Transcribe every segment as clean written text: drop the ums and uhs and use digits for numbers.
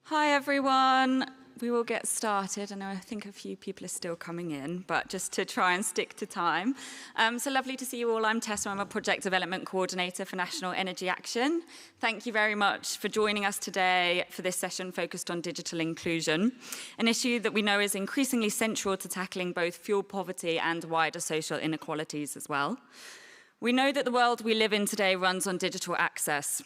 Hi everyone. We will get started. I know I think a few people are still coming in, but just to try and stick to time. So lovely to see you all. I'm Tessa. I'm a Project Development Coordinator for National Energy Action. Thank you very much for joining us today for this session focused on digital inclusion, an issue that we know is increasingly central to tackling both fuel poverty and wider social inequalities as well. We know that the world we live in today runs on digital access,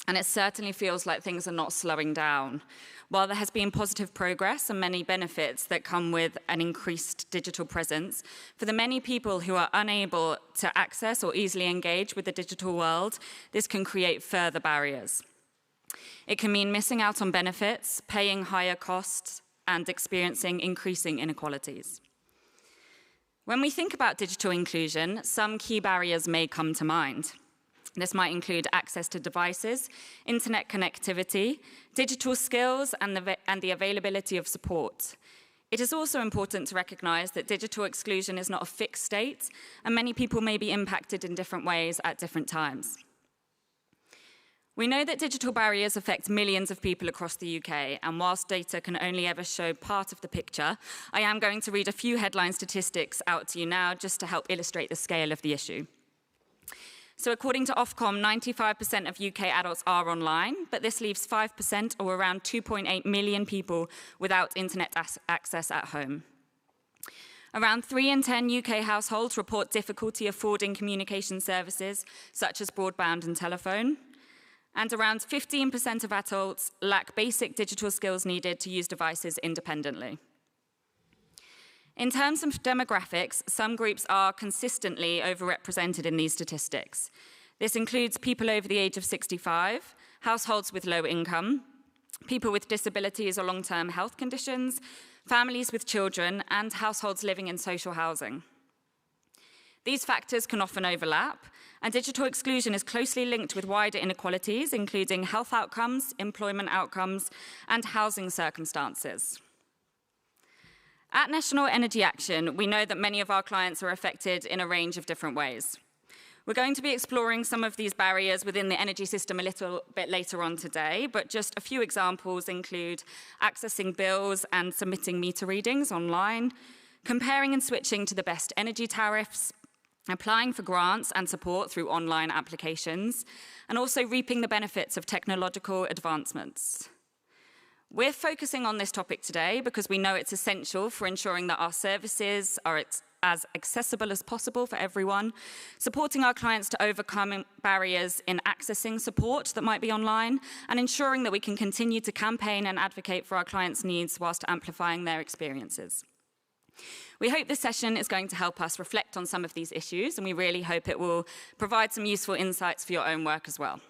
and it certainly feels like things are not slowing down. While there has been positive progress and many benefits that come with an increased digital presence, for the many people who are unable to access or easily engage with the digital world, this can create further barriers. It can mean missing out on benefits, paying higher costs, and experiencing increasing inequalities. When we think about digital inclusion, some key barriers may come to mind. This might include access to devices, internet connectivity, digital skills, and the availability of support. It is also important to recognize that digital exclusion is not a fixed state, and many people may be impacted in different ways at different times. We know that digital barriers affect millions of people across the UK, and whilst data can only ever show part of the picture, I am going to read a few headline statistics out to you now just to help illustrate the scale of the issue. So according to Ofcom, 95% of UK adults are online, but this leaves 5% or around 2.8 million people without internet access at home. Around 3 in 10 UK households report difficulty affording communication services such as broadband and telephone. And around 15% of adults lack basic digital skills needed to use devices independently. In terms of demographics, some groups are consistently overrepresented in these statistics. This includes people over the age of 65, households with low income, people with disabilities or long-term health conditions, families with children, and households living in social housing. These factors can often overlap, and digital exclusion is closely linked with wider inequalities, including health outcomes, employment outcomes, and housing circumstances. At National Energy Action, we know that many of our clients are affected in a range of different ways. We're going to be exploring some of these barriers within the energy system a little bit later on today, but just a few examples include accessing bills and submitting meter readings online, comparing and switching to the best energy tariffs, applying for grants and support through online applications, and also reaping the benefits of technological advancements. We're focusing on this topic today because we know it's essential for ensuring that our services are as accessible as possible for everyone, supporting our clients to overcome barriers in accessing support that might be online, and ensuring that we can continue to campaign and advocate for our clients' needs whilst amplifying their experiences. We hope this session is going to help us reflect on some of these issues, and we really hope it will provide some useful insights for your own work as well.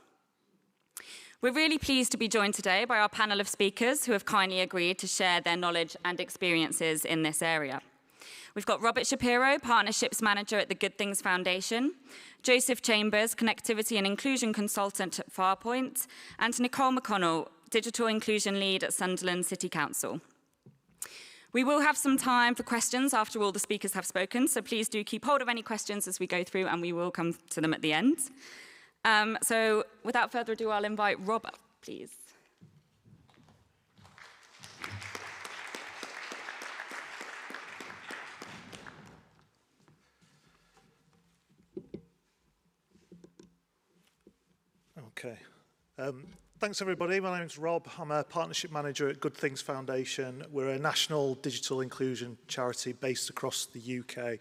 We're really pleased to be joined today by our panel of speakers who have kindly agreed to share their knowledge and experiences in this area. We've got Robert Shapiro, Partnerships Manager at the Good Things Foundation, Joseph Chambers, Connectivity and Inclusion Consultant at FarrPoint, and Nicola McConnell, Digital Inclusion Lead at Sunderland City Council. We will have some time for questions after all the speakers have spoken, so please do keep hold of any questions as we go through, and we will come to them at the end. So without further ado, I'll invite Rob up, please. Okay. Thanks, everybody. My name's Rob. I'm a Partnership Manager at Good Things Foundation. We're a national digital inclusion charity based across the UK.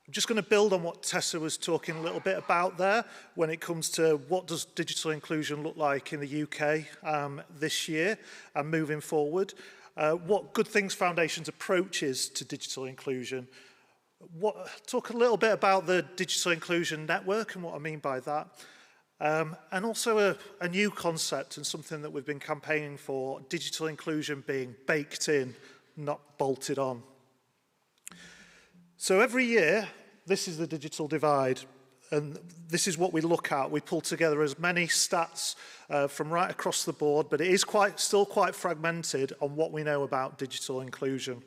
I'm just going to build on what Tessa was talking a little bit about there when it comes to what does digital inclusion look like in the UK this year and moving forward. What Good Things Foundation's approach is to digital inclusion. Talk a little bit about the Digital Inclusion Network and what I mean by that. And also a new concept and something that we've been campaigning for, digital inclusion being baked in, not bolted on. So every year, this is the digital divide, and this is what we look at. We pull together as many stats from right across the board, but it is still quite fragmented on what we know about digital inclusion.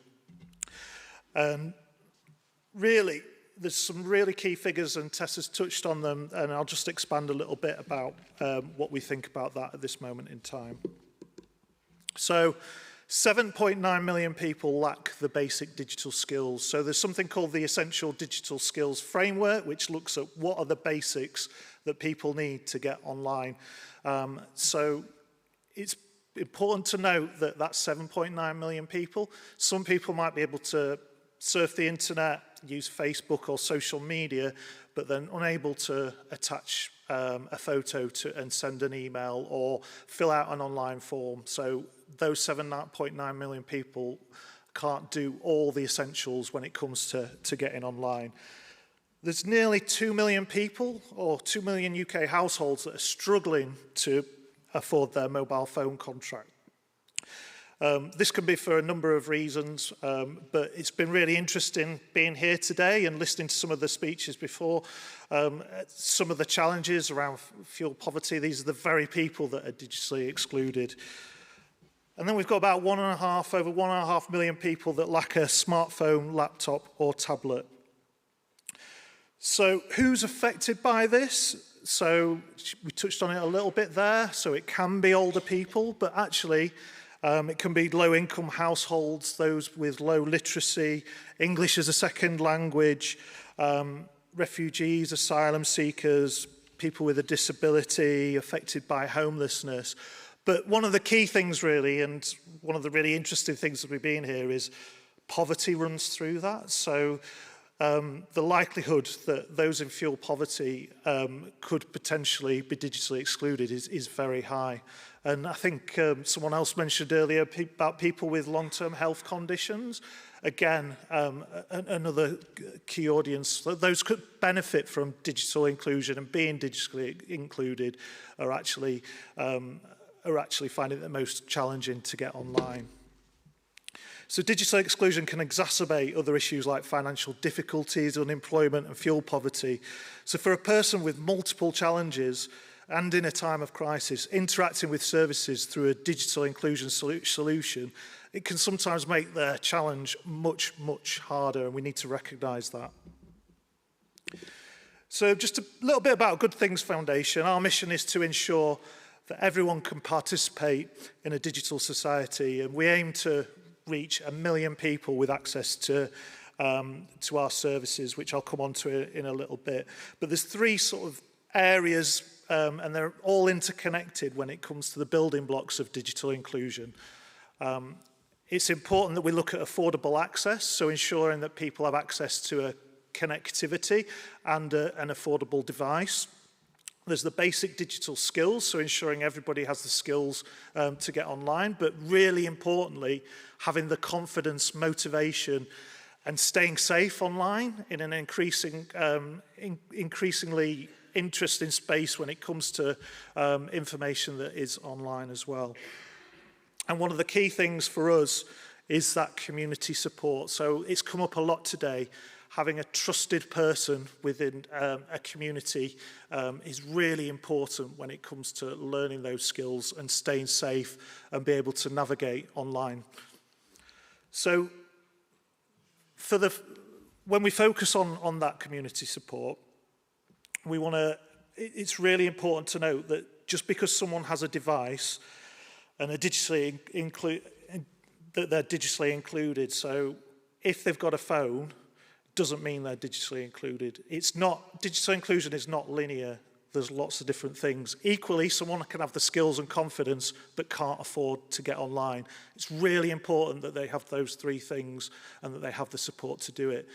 Really, there's some really key figures, and Tessa's touched on them, and I'll just expand a little bit about what we think about that at this moment in time. So 7.9 million people lack the basic digital skills. So there's something called the Essential Digital Skills Framework, which looks at what are the basics that people need to get online. So it's important to note that that's 7.9 million people. Some people might be able to surf the internet, use Facebook or social media, but then unable to attach a photo and send an email or fill out an online form. So those 7.9 million people can't do all the essentials when it comes to getting online. There's nearly 2 million people, or 2 million UK households, that are struggling to afford their mobile phone contract. This can be for a number of reasons, but it's been really interesting being here today and listening to some of the speeches before. Some of the challenges around fuel poverty, these are the very people that are digitally excluded. And then we've got about over 1.5 million people that lack a smartphone, laptop or tablet. So who's affected by this? So we touched on it a little bit there. So it can be older people, but actually it can be low-income households, those with low literacy, English as a second language, refugees, asylum seekers, people with a disability, affected by homelessness. But one of the key things really, and one of the really interesting things that we've been here, is poverty runs through that. So the likelihood that those in fuel poverty could potentially be digitally excluded is very high. And I think someone else mentioned earlier about people with long-term health conditions. Again, another key audience. Those could benefit from digital inclusion, and being digitally included are actually finding it the most challenging to get online. So digital exclusion can exacerbate other issues like financial difficulties, unemployment and fuel poverty. So for a person with multiple challenges and in a time of crisis, interacting with services through a digital inclusion solution, it can sometimes make their challenge much, much harder, and we need to recognise that. So just a little bit about Good Things Foundation. Our mission is to ensure that everyone can participate in a digital society, and we aim to reach 1 million people with access to our services, which I'll come on to in a little bit. But there's 3 sort of areas, and they're all interconnected when it comes to the building blocks of digital inclusion. It's important that we look at affordable access, so ensuring that people have access to a connectivity and an affordable device. There's the basic digital skills, so ensuring everybody has the skills to get online, but really importantly, having the confidence, motivation, and staying safe online in an increasingly interesting space when it comes to information that is online as well. And one of the key things for us is that community support. So it's come up a lot today. Having a trusted person within a community is really important when it comes to learning those skills and staying safe and be able to navigate online. So when we focus on that community support, it's really important to note that just because someone has a device and they're digitally included, so if they've got a phone, doesn't mean they're digitally included. Digital inclusion is not linear. There's lots of different things. Equally, someone can have the skills and confidence but can't afford to get online. It's really important that they have those 3 things and that they have the support to do it.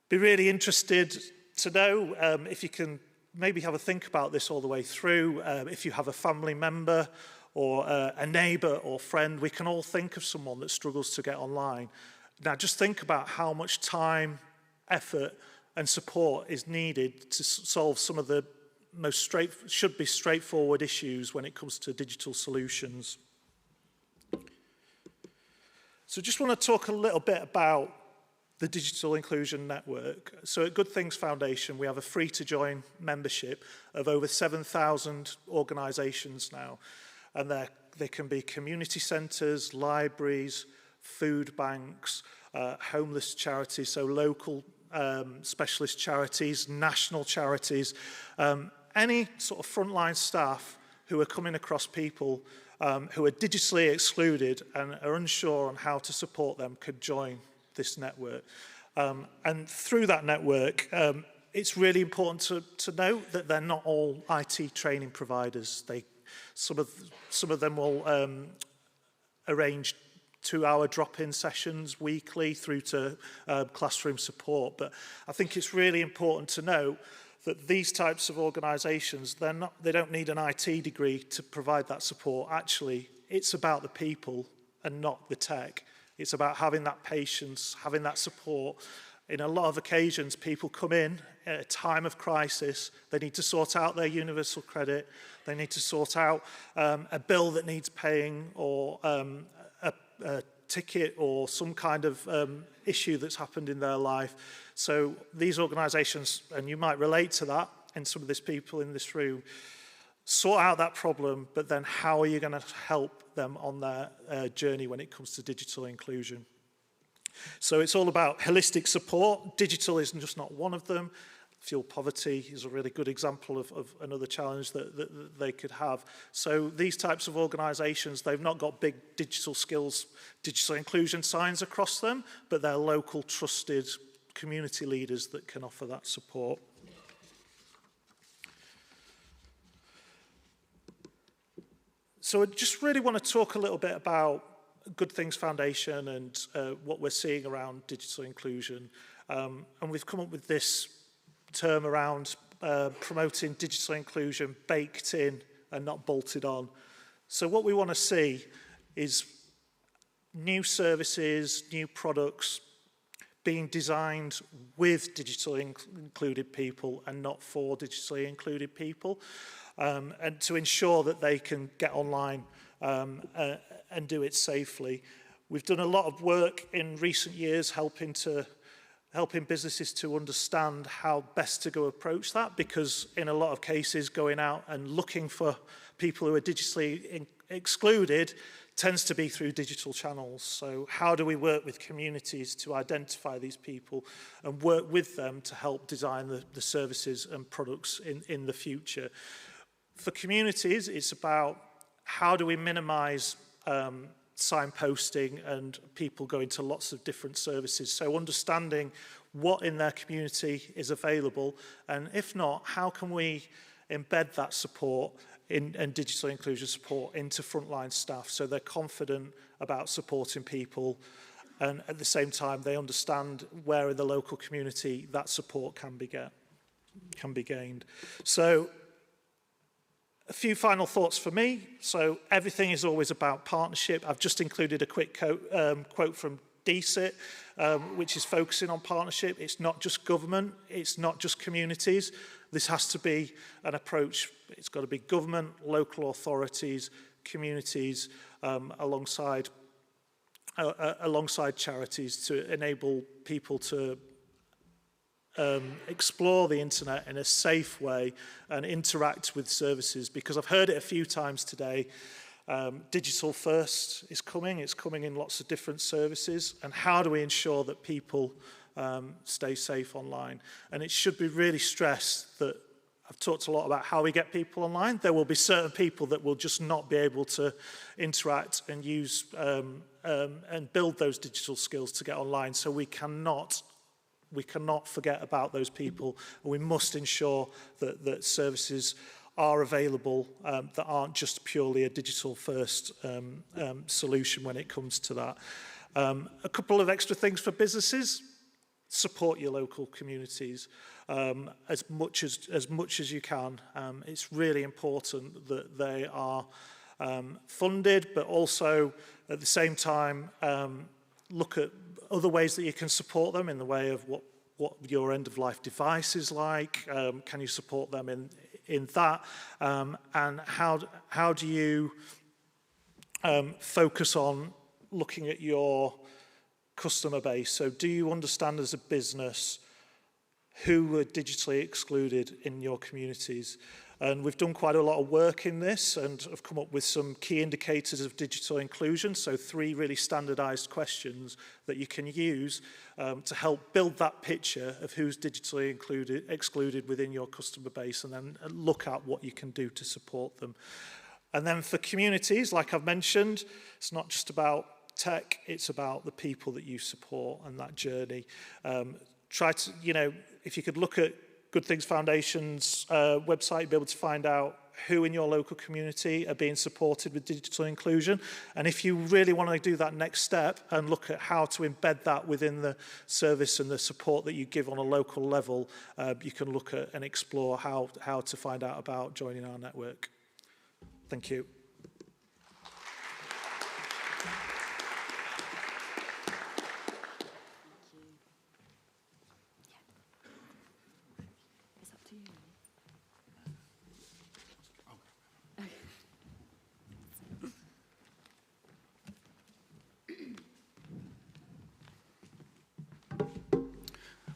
Be really interested to know if you can maybe have a think about this all the way through. If you have a family member or a neighbour or friend, we can all think of someone that struggles to get online. Now, just think about how much time, effort, and support is needed to solve some of the should be straightforward issues when it comes to digital solutions. So just want to talk a little bit about the Digital Inclusion Network. So at Good Things Foundation, we have a free-to-join membership of over 7,000 organisations now. And they can be community centres, libraries, food banks, homeless charities, so local specialist charities, national charities, any sort of frontline staff who are coming across people who are digitally excluded and are unsure on how to support them could join this network. And through that network, it's really important to note that they're not all IT training providers. Some of them will arrange 2-hour drop-in sessions weekly through to classroom support. But I think it's really important to note that these types of organisations, they don't need an IT degree to provide that support. Actually, it's about the people and not the tech. It's about having that patience, having that support. In a lot of occasions, people come in at a time of crisis. They need to sort out their universal credit. They need to sort out a bill that needs paying, or a ticket, or some kind of issue that's happened in their life. So these organisations, and you might relate to that, and some of these people in this room, sort out that problem, but then how are you going to help them on their journey when it comes to digital inclusion? So it's all about holistic support. Digital is just not one of them. Fuel poverty is a really good example of another challenge that they could have. So these types of organisations, they've not got big digital skills, digital inclusion signs across them, but they're local, trusted community leaders that can offer that support. So I just really want to talk a little bit about Good Things Foundation and what we're seeing around digital inclusion. And we've come up with this term around promoting digital inclusion baked in and not bolted on. So what we want to see is new services, new products being designed with digitally included people and not for digitally included people, and to ensure that they can get online and do it safely. We've done a lot of work in recent years helping businesses to understand how best to go approach that, because in a lot of cases going out and looking for people who are digitally excluded tends to be through digital channels. So how do we work with communities to identify these people and work with them to help design the services and products in the future? For communities, it's about how do we minimize signposting and people going to lots of different services. So understanding what in their community is available, and if not, how can we embed that support and digital inclusion support into frontline staff so they're confident about supporting people, and at the same time they understand where in the local community that support can be gained. So a few final thoughts for me. So everything is always about partnership. I've just included a quick quote from DCIT, which is focusing on partnership. It's not just government, it's not just communities. This has to be an approach. It's got to be government, local authorities, communities, alongside charities, to enable people to explore the internet in a safe way and interact with services. Because I've heard it a few times today, digital first is coming. It's coming in lots of different services. And how do we ensure that people stay safe online? And it should be really stressed that I've talked a lot about how we get people online. There will be certain people that will just not be able to interact and use and build those digital skills to get online. So we cannot forget about those people. We must ensure that services are available that aren't just purely a digital first solution when it comes to that. A couple of extra things for businesses: support your local communities as much as you can. It's really important that they are funded, but also at the same time look at other ways that you can support them in the way of what your end-of-life device is like. Can you support them in that? And how do you focus on looking at your customer base? So do you understand as a business who are digitally excluded in your communities? And we've done quite a lot of work in this and have come up with some key indicators of digital inclusion. So 3 really standardized questions that you can use to help build that picture of who's digitally excluded within your customer base, and then look at what you can do to support them. And then for communities, like I've mentioned, it's not just about tech, it's about the people that you support and that journey. Try to, if you could look at Good Things Foundation's website, you'll be able to find out who in your local community are being supported with digital inclusion. And if you really want to do that next step and look at how to embed that within the service and the support that you give on a local level, you can look at and explore how to find out about joining our network. Thank you.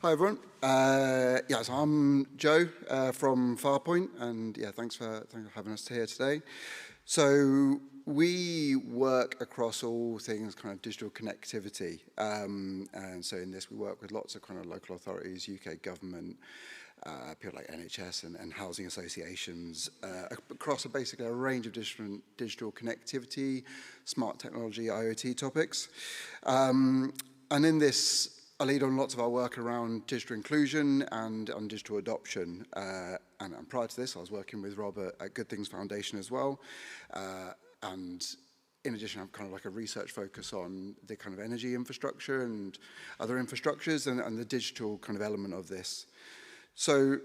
Hi everyone. Yes, I'm Joe from FarrPoint, and thanks for having us here today. So we work across all things kind of digital connectivity, and so in this we work with lots of kind of local authorities, UK government, people like NHS and housing associations, across basically a range of different digital connectivity, smart technology, IoT topics, and in this I lead on lots of our work around digital inclusion and on digital adoption. And prior to this, I was working with Rob at Good Things Foundation as well. And in addition, I have kind of like a research focus on the kind of energy infrastructure and other infrastructures and the digital kind of element of this. So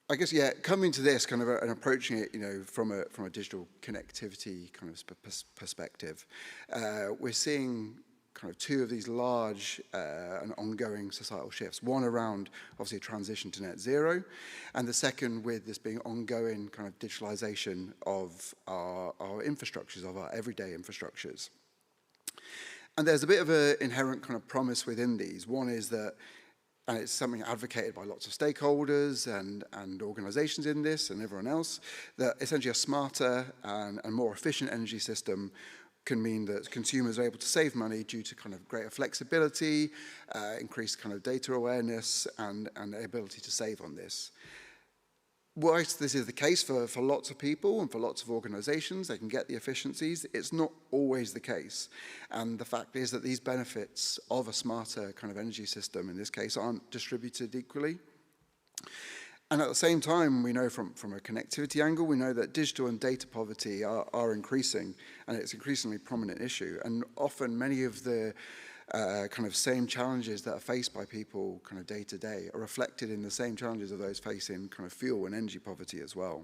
I guess, coming to this kind of and approaching it, from a digital connectivity kind of perspective, we're seeing kind of two of these large and ongoing societal shifts. One around, obviously, a transition to net zero, and the second with this being ongoing kind of digitalization of our infrastructures, of our everyday infrastructures. And there's a bit of an inherent kind of promise within these. One is that, and it's something advocated by lots of stakeholders and organizations in this and everyone else, that essentially a smarter and more efficient energy system can mean that consumers are able to save money due to kind of greater flexibility, increased kind of data awareness, and the ability to save on this. Whilst this is the case for lots of people and for lots of organizations, they can get the efficiencies, it's not always the case. And the fact is that these benefits of a smarter kind of energy system, in this case, aren't distributed equally. And at the same time, we know from a connectivity angle, we know that digital and data poverty are increasing, and it's an increasingly prominent issue. And often many of the kind of same challenges that are faced by people kind of day to day are reflected in the same challenges of those facing kind of fuel and energy poverty as well.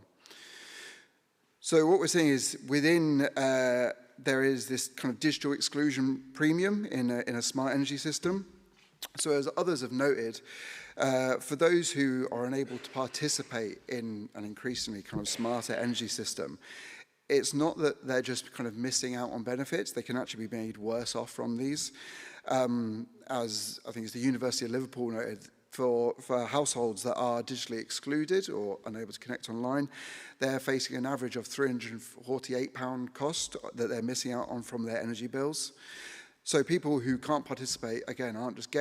So what we're seeing is within, there is this kind of digital exclusion premium in a smart energy system. So as others have noted, for those who are unable to participate in an increasingly kind of smarter energy system, it's not that they're just kind of missing out on benefits, they can actually be made worse off from these. As I think it's the University of Liverpool noted, for households that are digitally excluded or unable to connect online, they're facing an average of £348 cost that they're missing out on from their energy bills. So people who can't participate, again, aren't just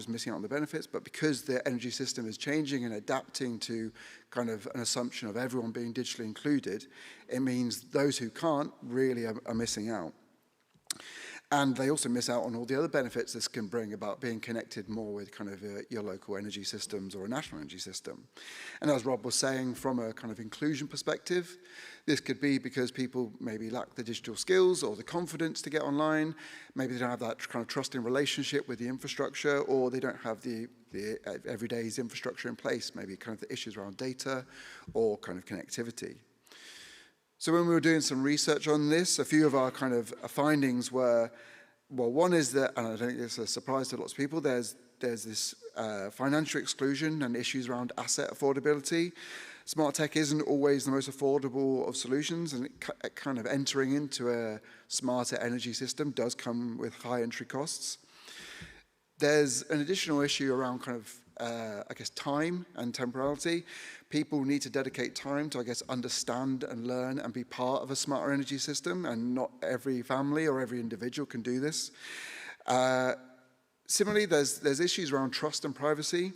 missing out on the benefits, but because their energy system is changing and adapting to kind of an assumption of everyone being digitally included, it means those who can't really are missing out. And they also miss out on all the other benefits this can bring about being connected more with kind of your local energy systems or a national energy system. And as Rob was saying, from a kind of inclusion perspective, this could be because people maybe lack the digital skills or the confidence to get online. Maybe they don't have that kind of trusting relationship with the infrastructure, or they don't have the everyday's infrastructure in place, maybe kind of the issues around data or kind of connectivity. So when we were doing some research on this, a few of our kind of findings were, well, one is that, and I don't think it's a surprise to lots of people, there's this financial exclusion and issues around asset affordability. Smart tech isn't always the most affordable of solutions, and it kind of entering into a smarter energy system does come with high entry costs. There's an additional issue around kind of, I guess, time and temporality. People need to dedicate time to, I guess, understand and learn and be part of a smarter energy system, and not every family or every individual can do this. Similarly, there's issues around trust and privacy.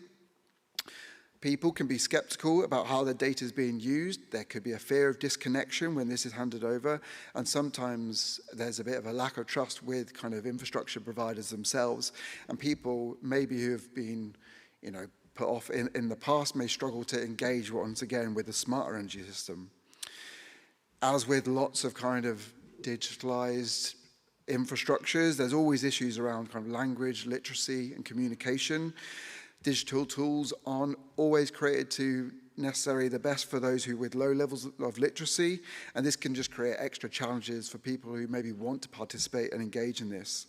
People can be skeptical about how their data is being used. There could be a fear of disconnection when this is handed over. And sometimes there's a bit of a lack of trust with kind of infrastructure providers themselves. And people maybe who have been, put off in the past may struggle to engage once again with a smarter energy system. As with lots of kind of digitalized infrastructures, there's always issues around kind of language, literacy, and communication. Digital tools aren't always created to necessarily the best for those who with low levels of literacy, and this can just create extra challenges for people who maybe want to participate and engage in this.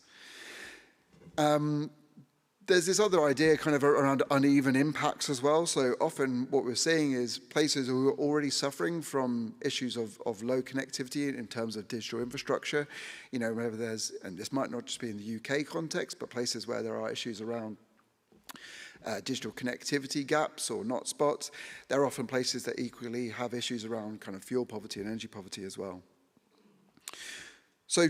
There's this other idea kind of around uneven impacts as well. So often what we're seeing is places who are already suffering from issues of low connectivity in terms of digital infrastructure. Whenever there's, and this might not just be in the UK context, but places where there are issues around digital connectivity gaps or not spots, they're often places that equally have issues around kind of fuel poverty and energy poverty as well. So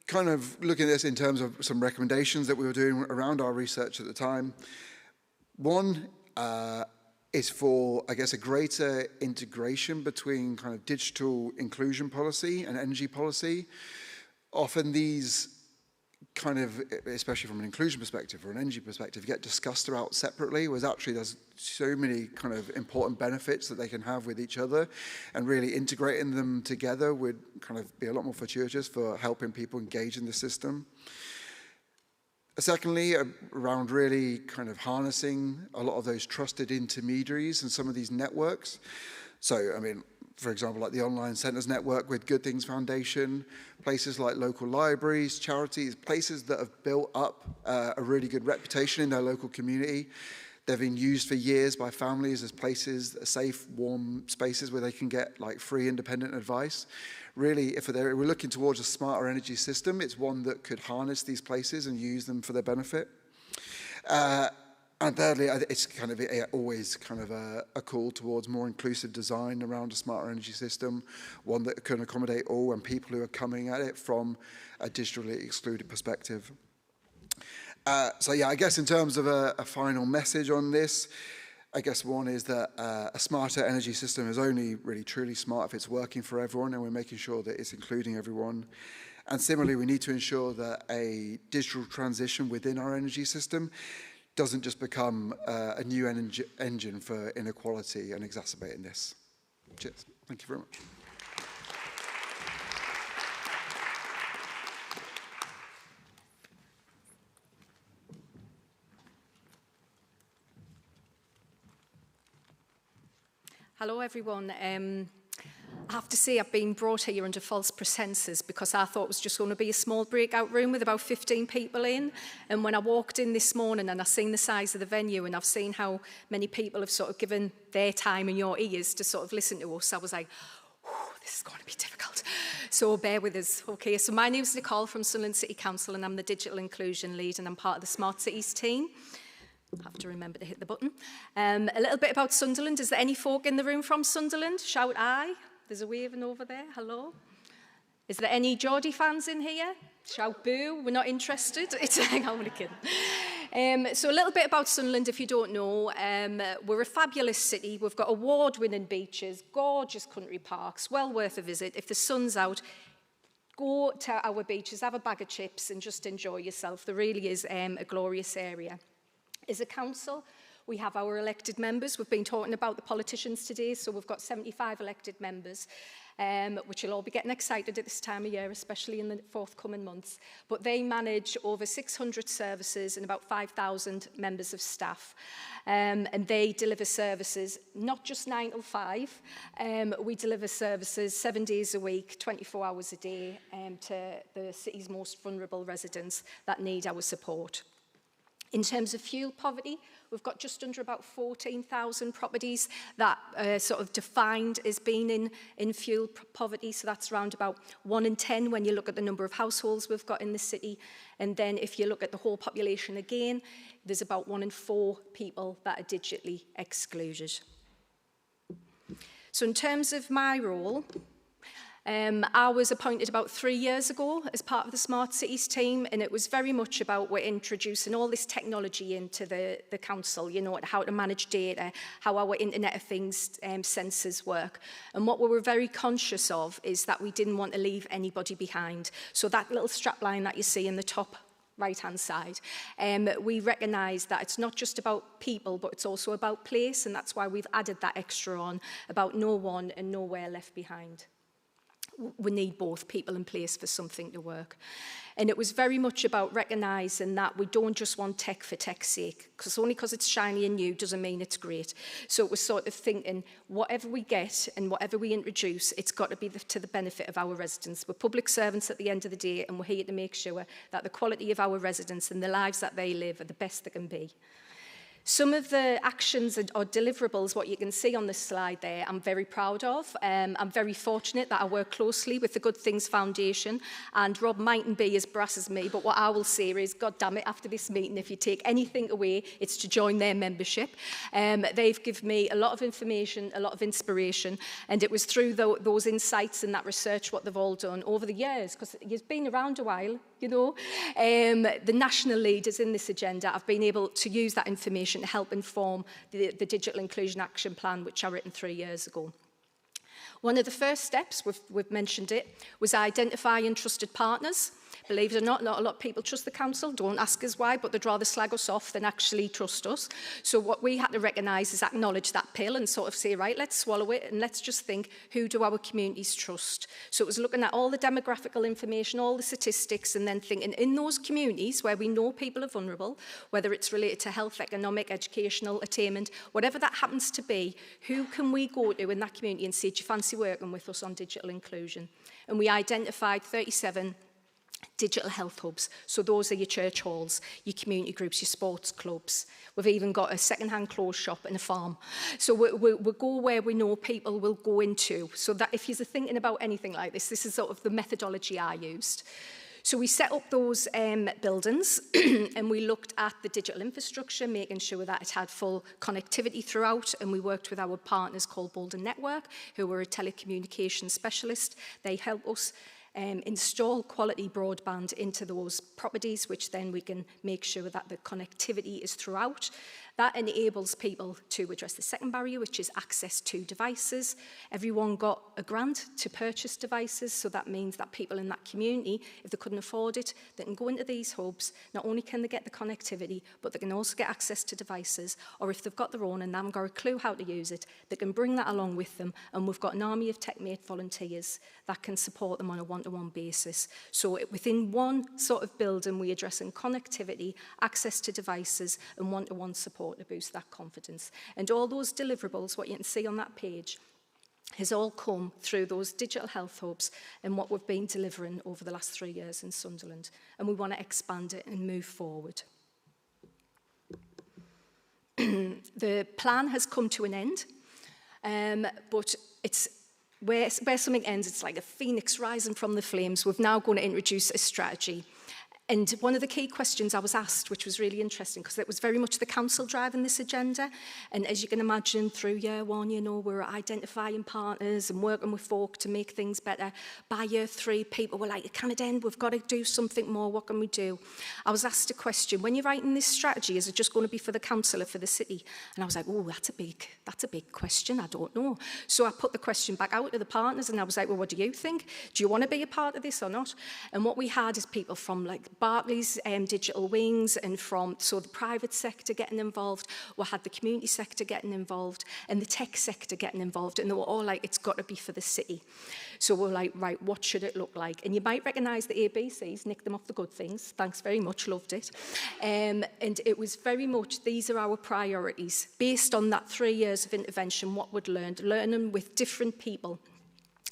kind of looking at this in terms of some recommendations that we were doing around our research at the time. One is for, I guess, a greater integration between kind of digital inclusion policy and energy policy. Often these kind of, especially from an inclusion perspective or an energy perspective, get discussed about separately, whereas actually there's so many kind of important benefits that they can have with each other, and really integrating them together would kind of be a lot more fortuitous for helping people engage in the system. Secondly, around really kind of harnessing a lot of those trusted intermediaries and some of these networks. So, I mean, for example, like the Online Centres Network with Good Things Foundation, places like local libraries, charities, places that have built up a really good reputation in their local community. They've been used for years by families as places, safe, warm spaces where they can get like free independent advice. Really, if we're looking towards a smarter energy system, it's one that could harness these places and use them for their benefit. And thirdly, it's kind of always kind of a call towards more inclusive design around a smarter energy system, one that can accommodate all and people who are coming at it from a digitally excluded perspective. So yeah, I guess in terms of a final message on this, I guess one is that a smarter energy system is only really truly smart if it's working for everyone and we're making sure that it's including everyone. And similarly, we need to ensure that a digital transition within our energy system doesn't just become a new engine for inequality and exacerbating this. Cheers. Thank you very much. Hello, everyone. I have to say I've been brought here under false pretenses because I thought it was just going to be a small breakout room with about 15 people in. And when I walked in this morning and I've seen the size of the venue and I've seen how many people have sort of given their time in your ears to sort of listen to us, I was like, this is going to be difficult. So bear with us. Okay, so my name's Nicola from Sunderland City Council and I'm the Digital Inclusion Lead and I'm part of the Smart Cities team. I have to remember to hit the button. A little bit about Sunderland. Is there any folk in the room from Sunderland? Shout aye. There's a waving over there. Hello. Is there any Geordie fans in here? Shout boo. We're not interested. I'm only kidding. So a little bit about Sunderland, if you don't know. We're a fabulous city. We've got award-winning beaches, gorgeous country parks, well worth a visit. If the sun's out, go to our beaches, have a bag of chips and just enjoy yourself. There really is a glorious area. As a council, we have our elected members. We've been talking about the politicians today, so we've got 75 elected members, which will all be getting excited at this time of year, especially in the forthcoming months. But they manage over 600 services and about 5,000 members of staff. And they deliver services, not just 9 till 5. We deliver services 7 days a week, 24 hours a day, to the city's most vulnerable residents that need our support. In terms of fuel poverty, we've got just under about 14,000 properties that sort of defined as being in fuel poverty. So that's around about 1 in 10 when you look at the number of households we've got in the city. And then if you look at the whole population again, there's about 1 in 4 people that are digitally excluded. So in terms of my role, I was appointed about 3 years ago as part of the Smart Cities team, and it was very much about we're introducing all this technology into the council, you know, how to manage data, how our Internet of Things sensors work. And what we were very conscious of is that we didn't want to leave anybody behind. So that little strapline that you see in the top right-hand side, we recognise that it's not just about people, but it's also about place, and that's why we've added that extra on about no one and nowhere left behind. We need both people and place for something to work. And it was very much about recognising that we don't just want tech for tech's sake, because only because it's shiny and new doesn't mean it's great. So it was sort of thinking, whatever we get and whatever we introduce, it's got to be to the benefit of our residents. We're public servants at the end of the day, and we're here to make sure that the quality of our residents and the lives that they live are the best they can be. Some of the actions or deliverables, what you can see on this slide there, I'm very proud of. I'm very fortunate that I work closely with the Good Things Foundation, and Rob mightn't be as brass as me, but what I will say is, God damn it, after this meeting, if you take anything away, it's to join their membership. They've given me a lot of information, a lot of inspiration, and it was through those insights and that research what they've all done over the years, because you've been around a while, you know. The national leaders in this agenda have been able to use that information to help inform the Digital Inclusion Action Plan, which I written 3 years ago. One of the first steps, we've mentioned it, was identifying trusted partners. Believe it or not a lot of people trust the council. Don't ask us why, but they'd rather slag us off than actually trust us. So what we had to recognise is acknowledge that pill and sort of say, right, let's swallow it and let's just think, who do our communities trust? So it was looking at all the demographical information, all the statistics, and then thinking in those communities where we know people are vulnerable, whether it's related to health, economic, educational, attainment, whatever that happens to be, who can we go to in that community and say, do you fancy working with us on digital inclusion? And we identified 37 digital health hubs. So those are your church halls, your community groups, your sports clubs. We've even got a second-hand clothes shop and a farm. So we'll go where we know people will go into. So that if you're thinking about anything like this, this is sort of the methodology I used. So we set up those buildings and we looked at the digital infrastructure, making sure that it had full connectivity throughout, and we worked with our partners called Bolden Network, who were a telecommunications specialist. They help us install quality broadband into those properties, which then we can make sure that the connectivity is throughout. That enables people to address the second barrier, which is access to devices. Everyone got a grant to purchase devices, so that means that people in that community, if they couldn't afford it, they can go into these hubs. Not only can they get the connectivity, but they can also get access to devices, or if they've got their own and they haven't got a clue how to use it, they can bring that along with them, and we've got an army of TechMate volunteers that can support them on a one-to-one basis. So within one sort of building, we address connectivity, access to devices, and one-to-one support to boost that confidence. And all those deliverables, what you can see on that page, has all come through those digital health hubs and what we've been delivering over the last 3 years in Sunderland. And we want to expand it and move forward. The plan has come to an end, but it's where something ends, it's like a phoenix rising from the flames. We're now going to introduce a strategy. And one of the key questions I was asked, which was really interesting, because it was very much the council driving this agenda. And as you can imagine, through year one, you know, we were identifying partners and working with folk to make things better. By year 3, people were like, it can't end, we've got to do something more, what can we do? I was asked a question, when you're writing this strategy, is it just going to be for the council or for the city? And I was like, oh, that's a big question, I don't know. So I put the question back out to the partners and I was like, well, what do you think? Do you want to be a part of this or not? And what we had is people from like Barclays digital wings and from the private sector getting involved. We had the community sector getting involved and the tech sector getting involved, and they were all like, it's got to be for the city. So we're like, right, what should it look like? And you might recognise the ABCs, nicked them off the Good Things. Thanks very much, loved it. And it was very much, these are our priorities based on that 3 years of intervention, what we'd learning with different people.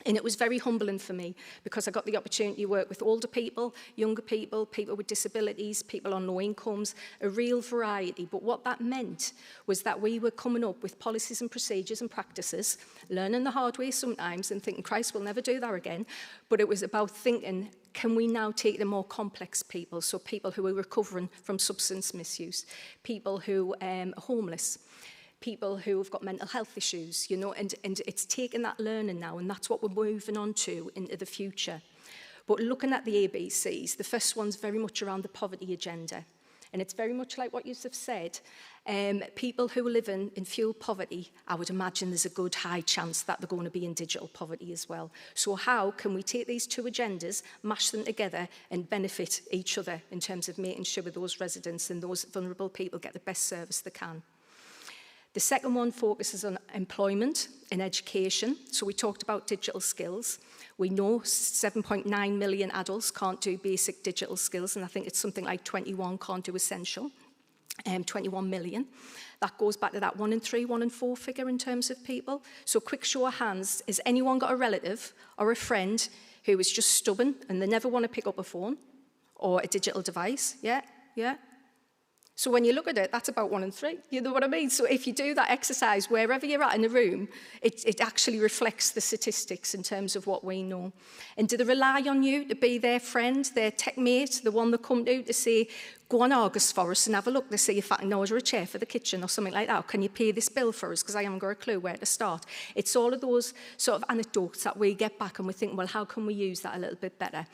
And it was very humbling for me because I got the opportunity to work with older people, younger people, people with disabilities, people on low incomes, a real variety. But what that meant was that we were coming up with policies and procedures and practices, learning the hard way sometimes and thinking, Christ, we'll never do that again. But it was about thinking, can we now take the more complex people, so people who are recovering from substance misuse, people who are homeless, people who have got mental health issues, you know, and it's taken that learning now, and that's what we're moving on to into the future. But looking at the ABCs, the first one's very much around the poverty agenda. And it's very much like what you have said. People who are living in fuel poverty, I would imagine there's a good high chance that they're going to be in digital poverty as well. So how can we take these two agendas, mash them together and benefit each other in terms of making sure those residents and those vulnerable people get the best service they can? The second one focuses on employment and education. So we talked about digital skills. We know 7.9 million adults can't do basic digital skills, and I think it's something like 21 can't do essential, 21 million. That goes back to that 1 in 3, 1 in 4 figure in terms of people. So quick show of hands, has anyone got a relative or a friend who is just stubborn and they never want to pick up a phone or a digital device? Yeah, yeah. So when you look at it, that's about 1 in 3. You know what I mean? So if you do that exercise, wherever you're at in the room, it actually reflects the statistics in terms of what we know. And do they rely on you to be their friend, their tech mate, the one they come to say, go on Argos for us and have a look to see if I can order a chair for the kitchen or something like that. Or can you pay this bill for us? Because I haven't got a clue where to start. It's all of those sort of anecdotes that we get back and we think, well, how can we use that a little bit better?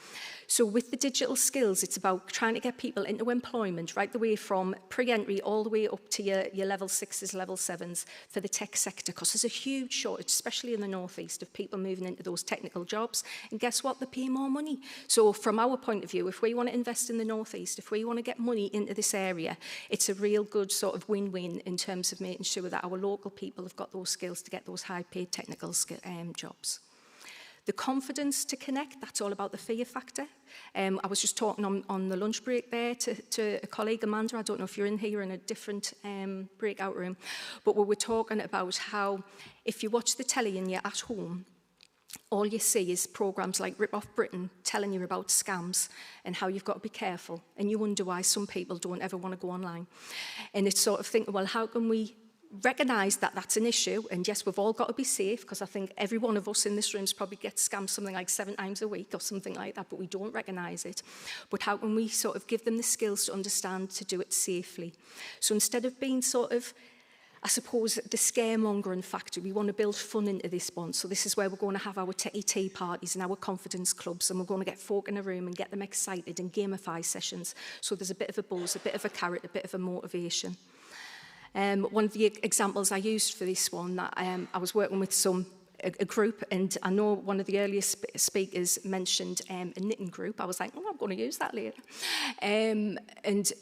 So with the digital skills, it's about trying to get people into employment right the way from pre-entry all the way up to your level 6s, level 7s for the tech sector, because there's a huge shortage, especially in the northeast, of people moving into those technical jobs. And guess what? They pay more money. So from our point of view, if we want to invest in the northeast, if we want to get money into this area, it's a real good sort of win-win in terms of making sure that our local people have got those skills to get those high-paid technical jobs. The confidence to connect, that's all about the fear factor. I was just talking on the lunch break there to a colleague, Amanda. I don't know if you're in here in a different breakout room, but we were talking about how if you watch the telly and you're at home, all you see is programs like Rip Off Britain telling you about scams and how you've got to be careful. And you wonder why some people don't ever want to go online. And it's sort of thinking, well, how can we recognise that that's an issue? And yes, we've all got to be safe, because I think every one of us in this room probably gets scammed something like 7 times a week or something like that, but we don't recognise it. But how can we sort of give them the skills to understand to do it safely? So instead of being sort of, I suppose, the scaremongering factor, we want to build fun into this one. So this is where we're going to have our techie tea parties and our confidence clubs, and we're going to get folk in a room and get them excited and gamify sessions. So there's a bit of a buzz, a bit of a carrot, a bit of a motivation. One of the examples I used for this one, that I was working with a group, and I know one of the earliest speakers mentioned a knitting group. I was like, oh, I'm going to use that later. And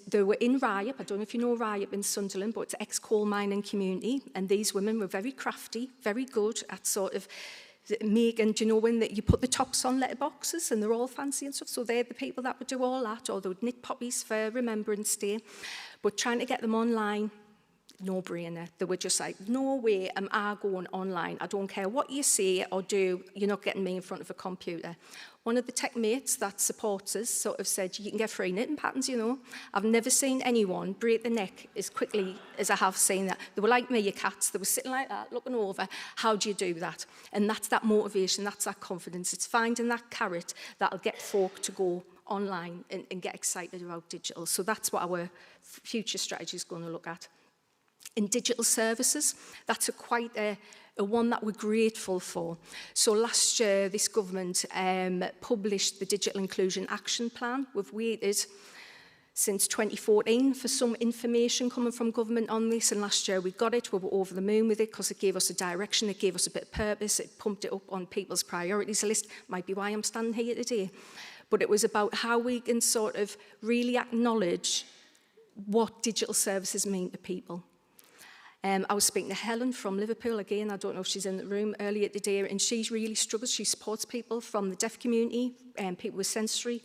they were in Ryop. I don't know if you know Ryop in Sunderland, but it's ex-coal mining community. And these women were very crafty, very good at sort of making, do you know, when you put the tops on letterboxes and they're all fancy and stuff. So they're the people that would do all that, or they would knit poppies for Remembrance Day. But trying to get them online, no-brainer. They were just like, no way am I going online. I don't care what you say or do, you're not getting me in front of a computer. One of the tech mates that supports us sort of said, you can get free knitting patterns, you know. I've never seen anyone break the neck as quickly as I have seen that. They were like me, your cats. They were sitting like that, looking over. How do you do that? And that's that motivation, that's that confidence. It's finding that carrot that'll get folk to go online and get excited about digital. So that's what our future strategy is going to look at. In digital services, that's quite a one that we're grateful for. So last year, this government published the Digital Inclusion Action Plan. We've waited since 2014 for some information coming from government on this, and last year we got it. We were over the moon with it because it gave us a direction, it gave us a bit of purpose, it pumped it up on people's priorities list. Might be why I'm standing here today. But it was about how we can sort of really acknowledge what digital services mean to people. I was speaking to Helen from Liverpool, again, I don't know if she's in the room, earlier today, and she's really struggles. She supports people from the deaf community, people with sensory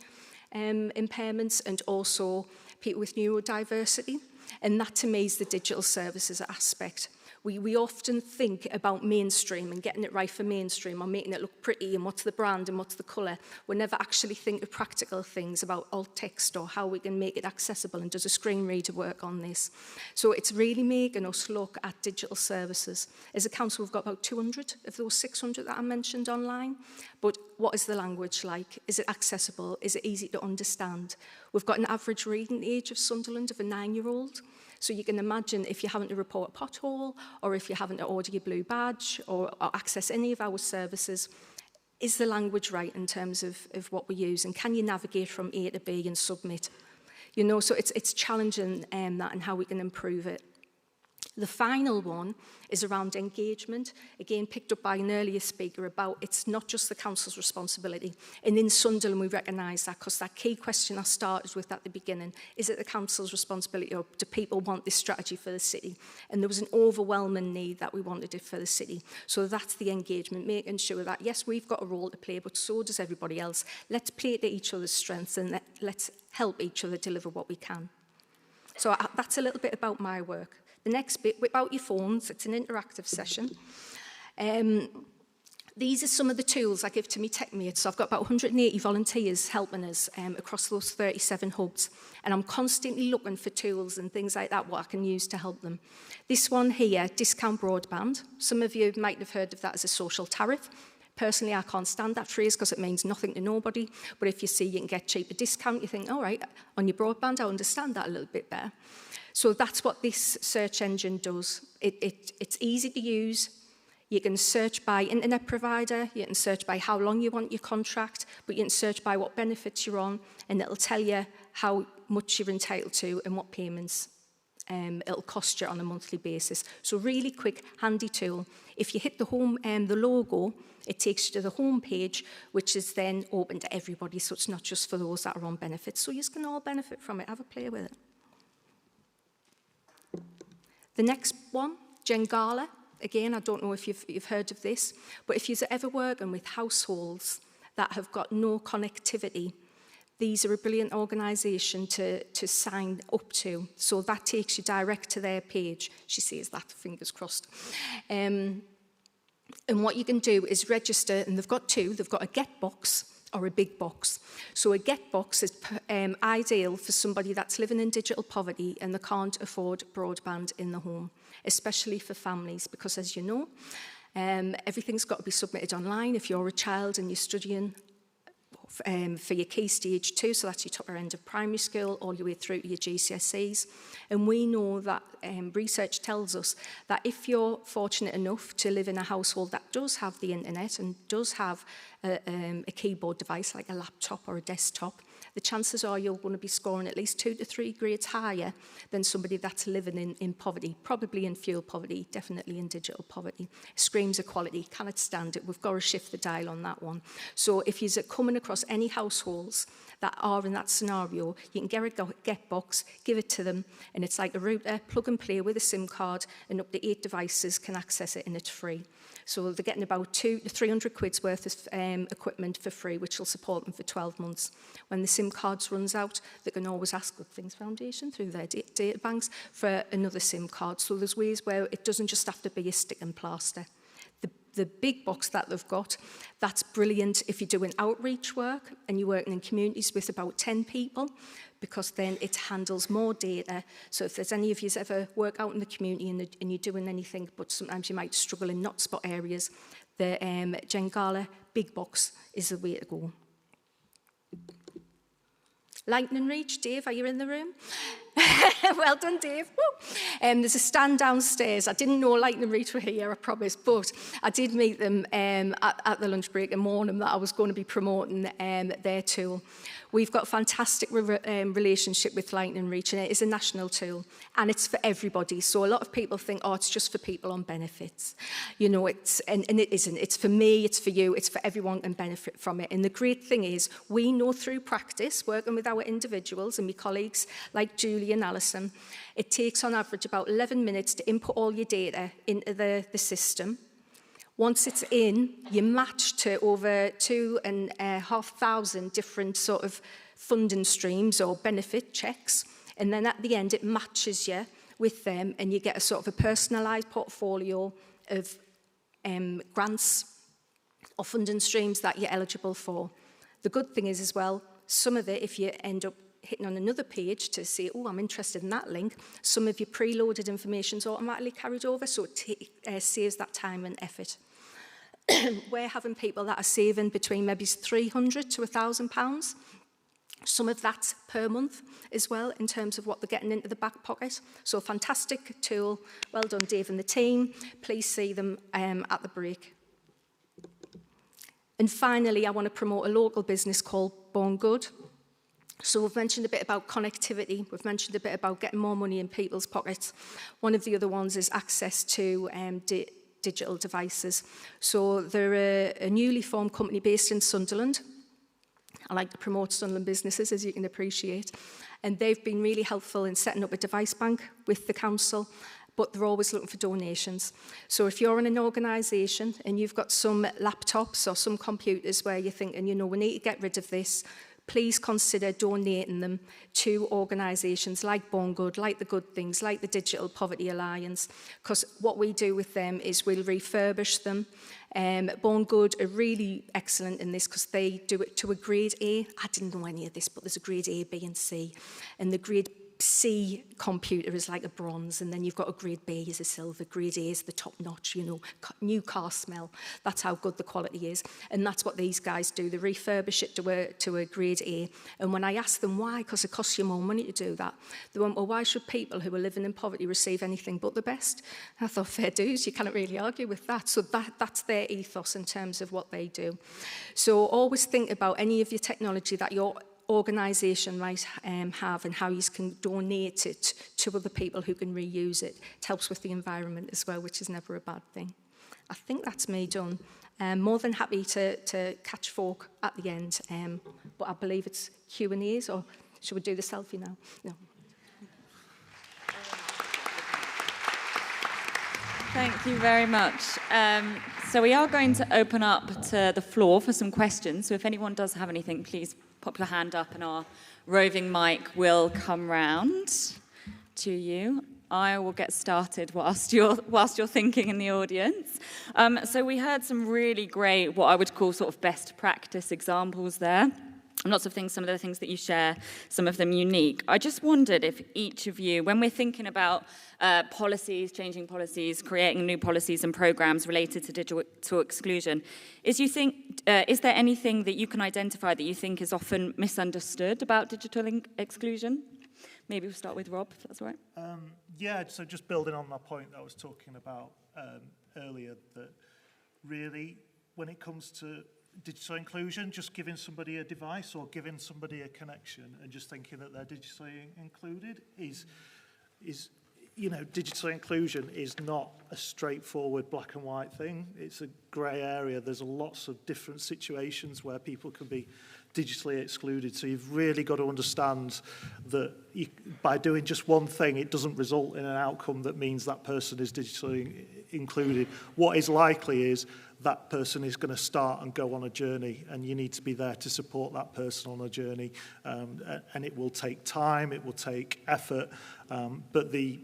impairments, and also people with neurodiversity. And that, to me, is the digital services aspect. We often think about mainstream and getting it right for mainstream, or making it look pretty, and what's the brand and what's the colour. We never actually think of practical things about alt text or how we can make it accessible, and does a screen reader work on this. So it's really making us look at digital services. As a council, we've got about 200 of those 600 that I mentioned online. But what is the language like? Is it accessible? Is it easy to understand? We've got an average reading age of Sunderland of a 9-year-old. So you can imagine if you're having to report a pothole, or if you're having to order your blue badge, or access any of our services, is the language right in terms of what we use? And can you navigate from A to B and submit? You know, so it's challenging that and how we can improve it. The final one is around engagement, again picked up by an earlier speaker about it's not just the council's responsibility. And in Sunderland we recognise that, because that key question I started with at the beginning, is it the council's responsibility, or do people want this strategy for the city? And there was an overwhelming need that we wanted it for the city. So that's the engagement, making sure that yes, we've got a role to play, but so does everybody else. Let's play to each other's strengths, and let's help each other deliver what we can. So that's a little bit about my work. The next bit, whip out your phones. It's an interactive session. These are some of the tools I give to my tech mates. So I've got about 180 volunteers helping us across those 37 hubs. And I'm constantly looking for tools and things like that, what I can use to help them. This one here, discount broadband. Some of you might have heard of that as a social tariff. Personally, I can't stand that phrase because it means nothing to nobody. But if you see you can get cheaper discount, you think, all right, on your broadband, I understand that a little bit better. So that's what this search engine does. It's easy to use. You can search by internet provider, you can search by how long you want your contract, but you can search by what benefits you're on, and it'll tell you how much you're entitled to and what payments it'll cost you on a monthly basis. So really quick, handy tool. If you hit the home the logo, it takes you to the home page, which is then open to everybody, so it's not just for those that are on benefits. So you can all benefit from it. Have a play with it. The next one, Gengala. Again, I don't know if you've heard of this, but if you're ever working with households that have got no connectivity, these are a brilliant organisation to sign up to. So that takes you direct to their page. She says that, fingers crossed. And what you can do is register, and they've got two. They've got a get box or a big box. So a get box is ideal for somebody that's living in digital poverty and they can't afford broadband in the home, especially for families, because as you know, everything's got to be submitted online if you're a child and you're studying for your key stage 2, so that's your upper end of primary school, all the way through to your GCSEs. And we know that research tells us that if you're fortunate enough to live in a household that does have the internet and does have a keyboard device like a laptop or a desktop, the chances are you're going to be scoring at least 2 to 3 grades higher than somebody that's living in poverty, probably in fuel poverty, definitely in digital poverty. Screams equality, cannot stand it. We've got to shift the dial on that one. So if you're coming across any households that are in that scenario, you can get a get box, give it to them, and it's like a router, plug and play with a SIM card, and up to 8 devices can access it, and it's free. So they're getting about 200 to 300 quid's worth of equipment for free, which will support them for 12 months. When the SIM cards runs out, they can always ask Good Things Foundation through their data banks for another SIM card. So there's ways where it doesn't just have to be a stick and plaster. The big box that they've got, that's brilliant if you're doing outreach work and you're working in communities with about 10 people, because then it handles more data. So if there's any of you ever work out in the community and you're doing anything, but sometimes you might struggle in not spot areas, the Gengala big box is the way to go. Lightning reach, Dave, are you in the room? Well done, Dave. There's a stand downstairs. I didn't know Lightning Reach were here, I promise, but I did meet them at the lunch break and warn them that I was going to be promoting their tool. We've got a fantastic relationship with Lightning Reach, and it is a national tool, and it's for everybody. So a lot of people think, oh, it's just for people on benefits. You know, and it isn't. It's for me, it's for you, it's for everyone can benefit from it. And the great thing is, we know through practice, working with our individuals and my colleagues like Julie and Alison, it takes on average about 11 minutes to input all your data into the system. Once it's in, you match to over 2,500 different sort of funding streams or benefit checks. And then at the end, it matches you with them, and you get a sort of a personalised portfolio of grants or funding streams that you're eligible for. The good thing is as well, some of it, if you end up hitting on another page to say, oh, I'm interested in that link, some of your preloaded information is automatically carried over, so it saves that time and effort. We're having people that are saving between maybe £300 to £1,000 Some of that per month as well in terms of what they're getting into the back pocket. So a fantastic tool. Well done, Dave and the team. Please see them at the break. And finally, I want to promote a local business called Born Good. So we've mentioned a bit about connectivity. We've mentioned a bit about getting more money in people's pockets. One of the other ones is access to digital devices. So they're a newly formed company based in Sunderland. I like to promote Sunderland businesses, as you can appreciate. And they've been really helpful in setting up a device bank with the council, but they're always looking for donations. So if you're in an organisation and you've got some laptops or some computers where you're thinking, you know, we need to get rid of this, please consider donating them to organisations like Born Good, like the Good Things, like the Digital Poverty Alliance, because what we do with them is we'll refurbish them. Born Good are really excellent in this because they do it to a grade A. I didn't know any of this, but there's a grade A, B and C. And the grade C computer is like a bronze, and then you've got a grade B is a silver, grade A is the top notch, you know, new car smell. That's how good the quality is. And that's what these guys do. They refurbish it to a grade A. And when I asked them why, because it costs you more money to do that, they went, well, why should people who are living in poverty receive anything but the best? And I thought, fair dues, you cannot really argue with that. So that's their ethos in terms of what they do. So always think about any of your technology that your organisation might have and how you can donate it to other people who can reuse it. It helps with the environment as well, which is never a bad thing. I think that's me done. More than happy to catch folk at the end, but I believe it's Q&As, or should we do the selfie now? No. Thank you very much. So we are going to open up to the floor for some questions. So if anyone does have anything, please pop your hand up and our roving mic will come round to you. I will get started whilst you're thinking in the audience. So we heard some really great, what I would call sort of best practice examples there. And lots of things, some of the things that you share, some of them unique. I just wondered if each of you, when we're thinking about policies, changing policies, creating new policies and programs related to digital exclusion, is there anything that you can identify that you think is often misunderstood about digital exclusion? Maybe we'll start with Rob, if that's all right. Yeah, so just building on that point that I was talking about earlier, that really, when it comes to digital inclusion, just giving somebody a device or giving somebody a connection and just thinking that they're digitally included is you know, digital inclusion is not a straightforward black and white thing. It's a grey area. There's lots of different situations where people can be digitally excluded. So you've really got to understand that by doing just one thing, it doesn't result in an outcome that means that person is digitally included. What is likely is that person is going to start and go on a journey, and you need to be there to support that person on a journey. And it will take time, it will take effort, but the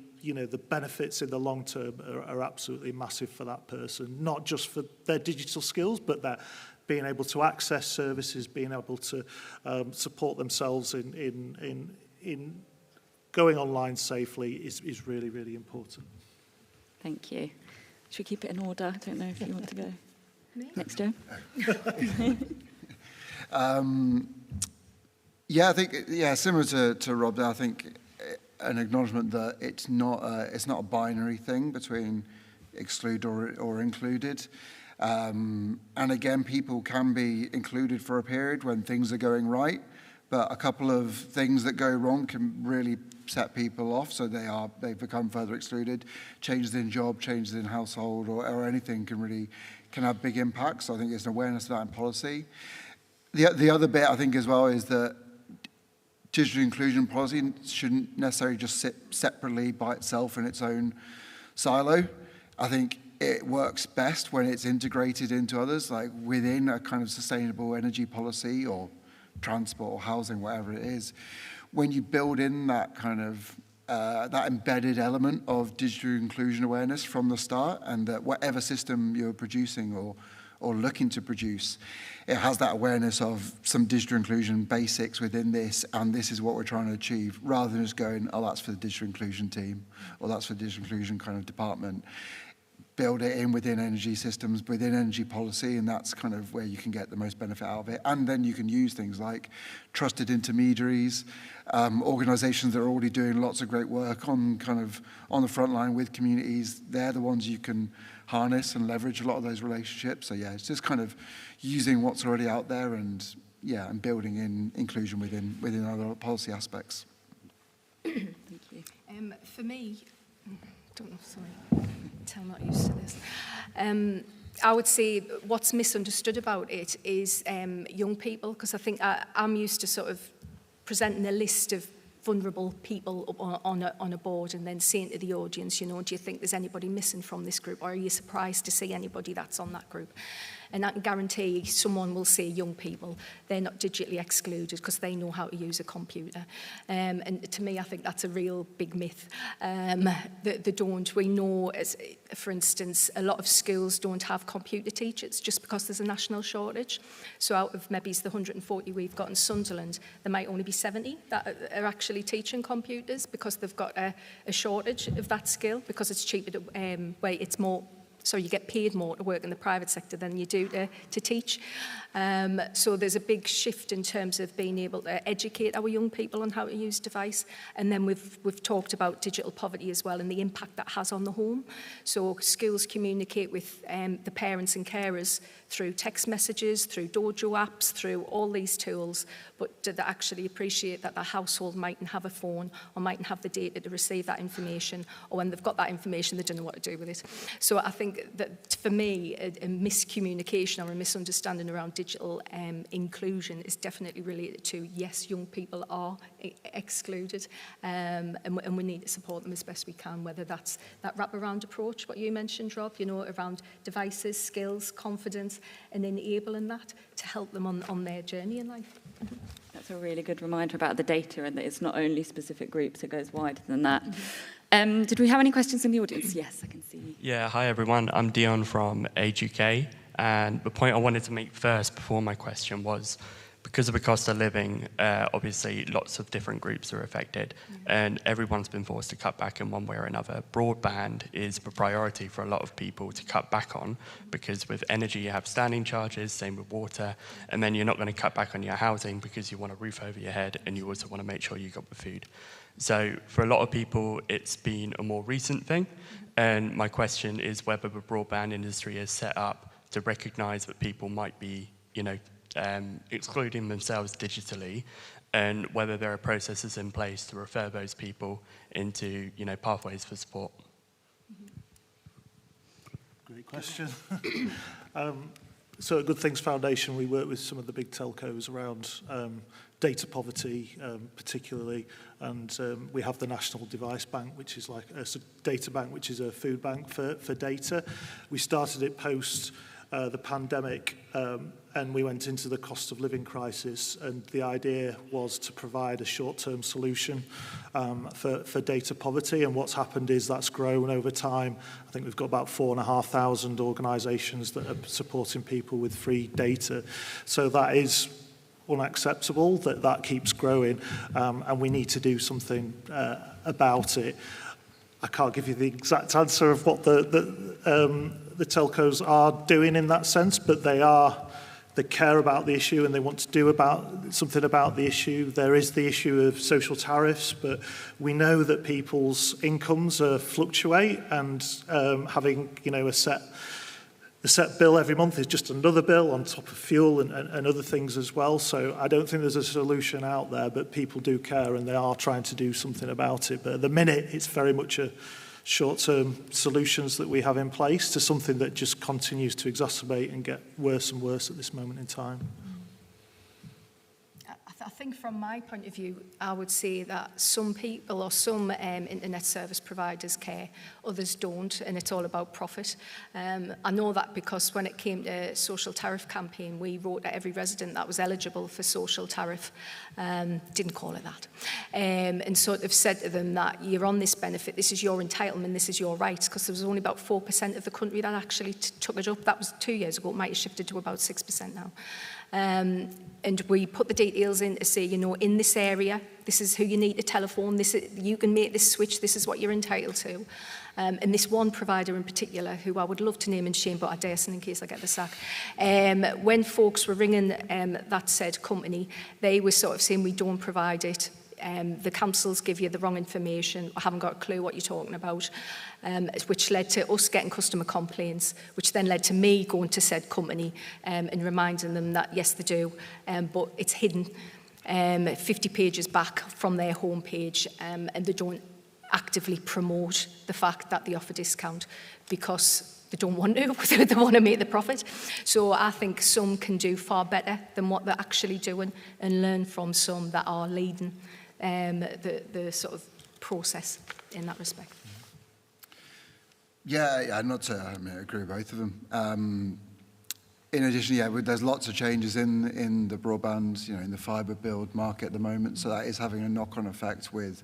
benefits in the long term are absolutely massive for that person, not just for their digital skills, but that being able to access services, being able to support themselves in going online safely is really, really important. Thank you. Should we keep it in order? I don't know if you want to go. Next, Joe. Yeah, I think similar to Rob. I think an acknowledgement that it's not a binary thing between exclude or included. And again, people can be included for a period when things are going right, but a couple of things that go wrong can really set people off, so they become further excluded. Changes in job, changes in household, or anything can have big impacts. So I think there's an awareness of that in policy. The other bit I think as well is that digital inclusion policy shouldn't necessarily just sit separately by itself in its own silo. I think it works best when it's integrated into others, like within a kind of sustainable energy policy or transport or housing, whatever it is. When you build in that kind of that embedded element of digital inclusion awareness from the start, and that whatever system you're producing or looking to produce, it has that awareness of some digital inclusion basics within this, and this is what we're trying to achieve, rather than just going, oh, that's for the digital inclusion team, or that's for the digital inclusion kind of department. build it in within energy systems, within energy policy, and that's kind of where you can get the most benefit out of it. And then you can use things like trusted intermediaries, organisations that are already doing lots of great work on the front line with communities. They're the ones you can harness and leverage a lot of those relationships. So yeah, it's just kind of using what's already out there and building in inclusion within other policy aspects. Thank you. For me, don't know, sorry, I'm not used to this. I would say what's misunderstood about it is young people, because I think I'm used to sort of presenting a list of vulnerable people on a board and then saying to the audience, do you think there's anybody missing from this group, or are you surprised to see anybody that's on that group? And I can guarantee someone will say young people, they're not digitally excluded because they know how to use a computer. And to me, I think that's a real big myth. They don't. We know, as, for instance, a lot of schools don't have computer teachers just because there's a national shortage. So out of maybe the 140 we've got in Sunderland, there might only be 70 that are actually teaching computers because they've got a shortage of that skill, because it's cheaper to, it's more. So you get paid more to work in the private sector than you do to teach. So there's a big shift in terms of being able to educate our young people on how to use device. And then we've talked about digital poverty as well and the impact that has on the home. So schools communicate with the parents and carers through text messages, through dojo apps, through all these tools, but do they actually appreciate that the household mightn't have a phone or mightn't have the data to receive that information, or when they've got that information, they don't know what to do with it. So I think that for me, a miscommunication or a misunderstanding around digital inclusion is definitely related to, yes, young people are excluded, and we need to support them as best we can, whether that's that wraparound approach, what you mentioned, Rob, around devices, skills, confidence, and enabling that to help them on their journey in life. That's a really good reminder about the data, and that it's not only specific groups, it goes wider than that. Did we have any questions in the audience? Yes, I can see you. Yeah, hi everyone. I'm Dion from Age UK, and the point I wanted to make first before my question was, because of the cost of living, obviously lots of different groups are affected, and everyone's been forced to cut back in one way or another. Broadband is the priority for a lot of people to cut back on, because with energy you have standing charges, same with water, and then you're not going to cut back on your housing because you want a roof over your head and you also want to make sure you got the food. So for a lot of people, it's been a more recent thing, and my question is whether the broadband industry is set up to recognise that people might be, excluding themselves digitally, and whether there are processes in place to refer those people into, pathways for support. Great question. So at Good Things Foundation, we work with some of the big telcos around data poverty, particularly, and we have the National Device Bank, which is like a data bank, which is a food bank for data. We started it post the pandemic, and we went into the cost of living crisis, and the idea was to provide a short-term solution for data poverty. And what's happened is that's grown over time. I think we've got about 4,500 organisations that are supporting people with free data. So that is unacceptable, that keeps growing, and we need to do something about it. I can't give you the exact answer of what the telcos are doing in that sense, but they care about the issue and they want to do something about the issue. There is the issue of social tariffs, but we know that people's incomes fluctuate, and having a set bill every month is just another bill on top of fuel and other things as well. So I don't think there's a solution out there, but people do care and they are trying to do something about it. But at the minute, it's very much a short-term solutions that we have in place to something that just continues to exacerbate and get worse and worse at this moment in time. I think from my point of view, I would say that some people or some internet service providers care, others don't, and it's all about profit. I know that because when it came to social tariff campaign, we wrote that every resident that was eligible for social tariff, didn't call it that, and sort of said to them that you're on this benefit, this is your entitlement, this is your right, because there was only about 4% of the country that actually took it up. That was 2 years ago. It might have shifted to about 6% now. And we put the details in in to say, you know, in this area, this is who you need to telephone, you can make this switch, this is what you're entitled to. And this one provider in particular, who I would love to name and shame, but I daresn't in case I get the sack, when folks were ringing that said company, they were sort of saying, we don't provide it. The councils give you the wrong information. I haven't got a clue what you're talking about, which led to us getting customer complaints, which then led to me going to said company and reminding them that, yes, they do, but it's hidden 50 pages back from their homepage, and they don't actively promote the fact that they offer discount because they don't want to, they want to make the profit. So I think some can do far better than what they're actually doing and learn from some that are leading the sort of process in that respect. Yeah, not to, I agree with both of them. In addition, yeah, there's lots of changes in the broadband, in the fibre build market at the moment, so that is having a knock-on effect with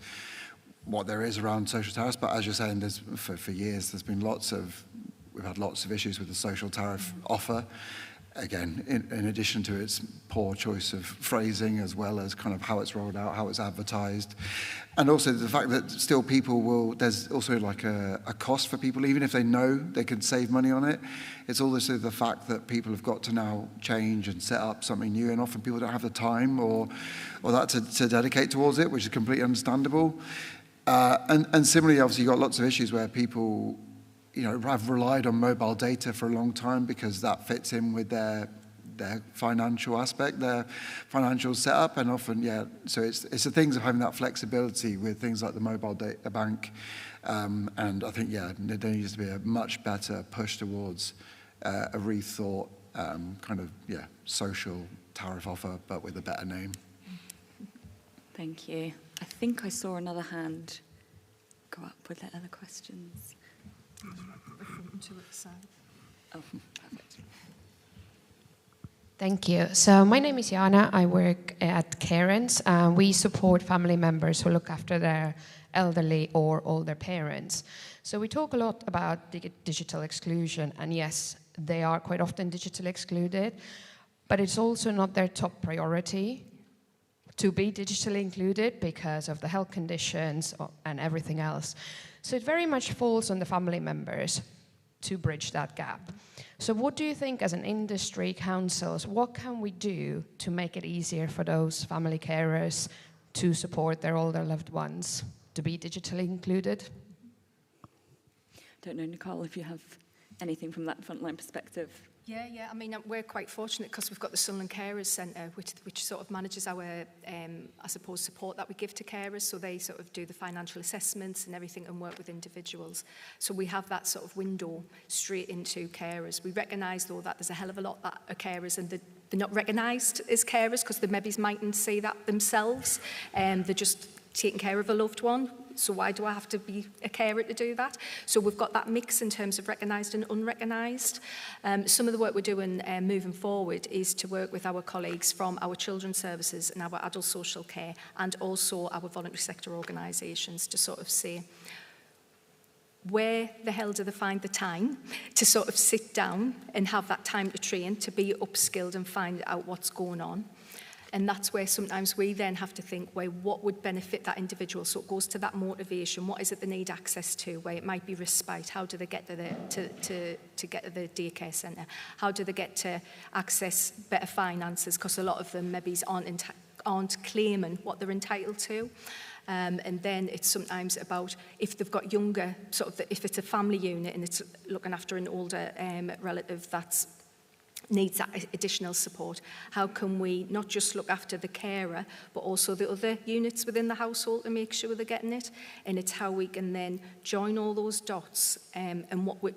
what there is around social tariffs. But as you're saying, for years there's been we've had lots of issues with the social tariff offer. Again, in addition to its poor choice of phrasing, as well as kind of how it's rolled out, how it's advertised. And also the fact that still there's also like a cost for people, even if they know they can save money on it. It's also the fact that people have got to now change and set up something new, and often people don't have the time or that to dedicate towards it, which is completely understandable. And similarly, obviously, you've got lots of issues where people have relied on mobile data for a long time because that fits in with their financial aspect, their financial setup, and often, so it's the things of having that flexibility with things like the mobile data bank, and I think, there needs to be a much better push towards a rethought social tariff offer, but with a better name. Thank you. I think I saw another hand go up with the other questions. Oh, perfect. Thank you. So my name is Jana. I work at Carens. We support family members who look after their elderly or older parents. So we talk a lot about digital exclusion, and yes, they are quite often digitally excluded, but it's also not their top priority to be digitally included because of the health conditions and everything else. So it very much falls on the family members to bridge that gap. So what do you think as an industry, councils, what can we do to make it easier for those family carers to support their older loved ones to be digitally included? Don't know, Nicola, if you have anything from that frontline perspective. Yeah. I mean, we're quite fortunate because we've got the Sunderland Carers Centre, which sort of manages our, I suppose, support that we give to carers. So they sort of do the financial assessments and everything and work with individuals. So we have that sort of window straight into carers. We recognise, though, that there's a hell of a lot that are carers and they're not recognised as carers because the maybe mightn't say that themselves. They're just taking care of a loved one. So why do I have to be a carer to do that? So we've got that mix in terms of recognised and unrecognised. Some of the work we're doing moving forward is to work with our colleagues from our children's services and our adult social care and also our voluntary sector organisations to sort of say, where the hell do they find the time to sort of sit down and have that time to train, to be upskilled and find out what's going on? And that's where sometimes we then have to think, well, what would benefit that individual? So it goes to that motivation. What is it they need access to? Where it might be respite. How do they get to get to the daycare centre? How do they get to access better finances? Because a lot of them maybe aren't claiming what they're entitled to. And then it's sometimes about if they've got younger, if it's a family unit and it's looking after an older relative that's needs that additional support. How can we not just look after the carer, but also the other units within the household to make sure they're getting it? And it's how we can then join all those dots and what we're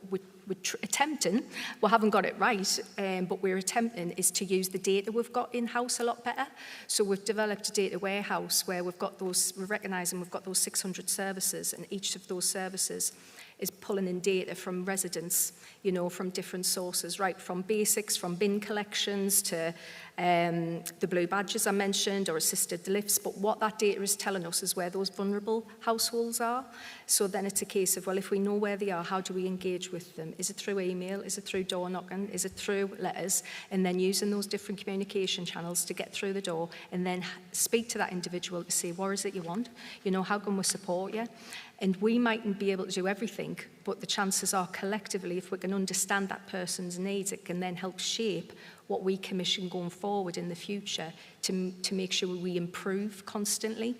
attempting, we haven't got it right, but we're attempting is to use the data we've got in-house a lot better. So we've developed a data warehouse where we're recognising we've got those 600 services, and each of those services is pulling in data from residents, you know, from different sources, right from basics, from bin collections to the blue badges I mentioned, or assisted lifts. But what that data is telling us is where those vulnerable households are. So then it's a case of, well, if we know where they are, how do we engage with them? Is it through email? Is it through door knocking? Is it through letters? And then using those different communication channels to get through the door and then speak to that individual to say, what is it you want? You know, how can we support you? And we mightn't be able to do everything, but the chances are collectively, if we can understand that person's needs, it can then help shape what we commission going forward in the future to make sure we improve constantly.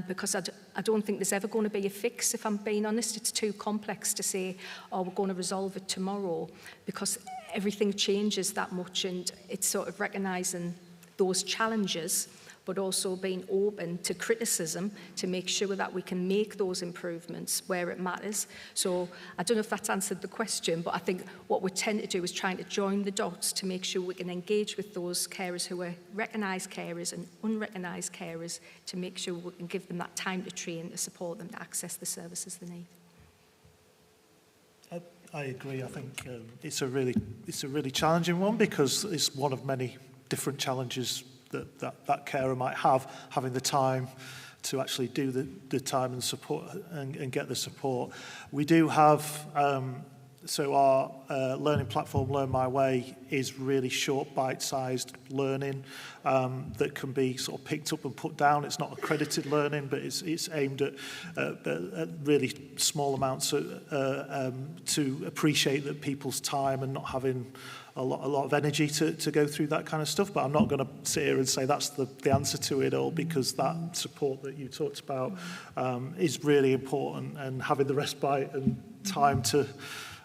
Because I don't think there's ever going to be a fix, if I'm being honest. It's too complex to say, oh, we're going to resolve it tomorrow, because everything changes that much, and it's sort of recognising those challenges, but also being open to criticism to make sure that we can make those improvements where it matters. So I don't know if that's answered the question, but I think what we tend to do is trying to join the dots to make sure we can engage with those carers who are recognised carers and unrecognised carers to make sure we can give them that time to train, to support them to access the services they need. I agree. I think it's a really challenging one, because it's one of many different challenges that carer might have, having the time to actually do the time and support and get the support. We do have, so our learning platform, Learn My Way, is really short, bite-sized learning that can be sort of picked up and put down. It's not accredited learning, but it's aimed at really small amounts to appreciate that people's time and not having a lot of energy to go through that kind of stuff. But I'm not going to sit here and say that's the answer to it all, because that support that you talked about is really important, and having the respite and time to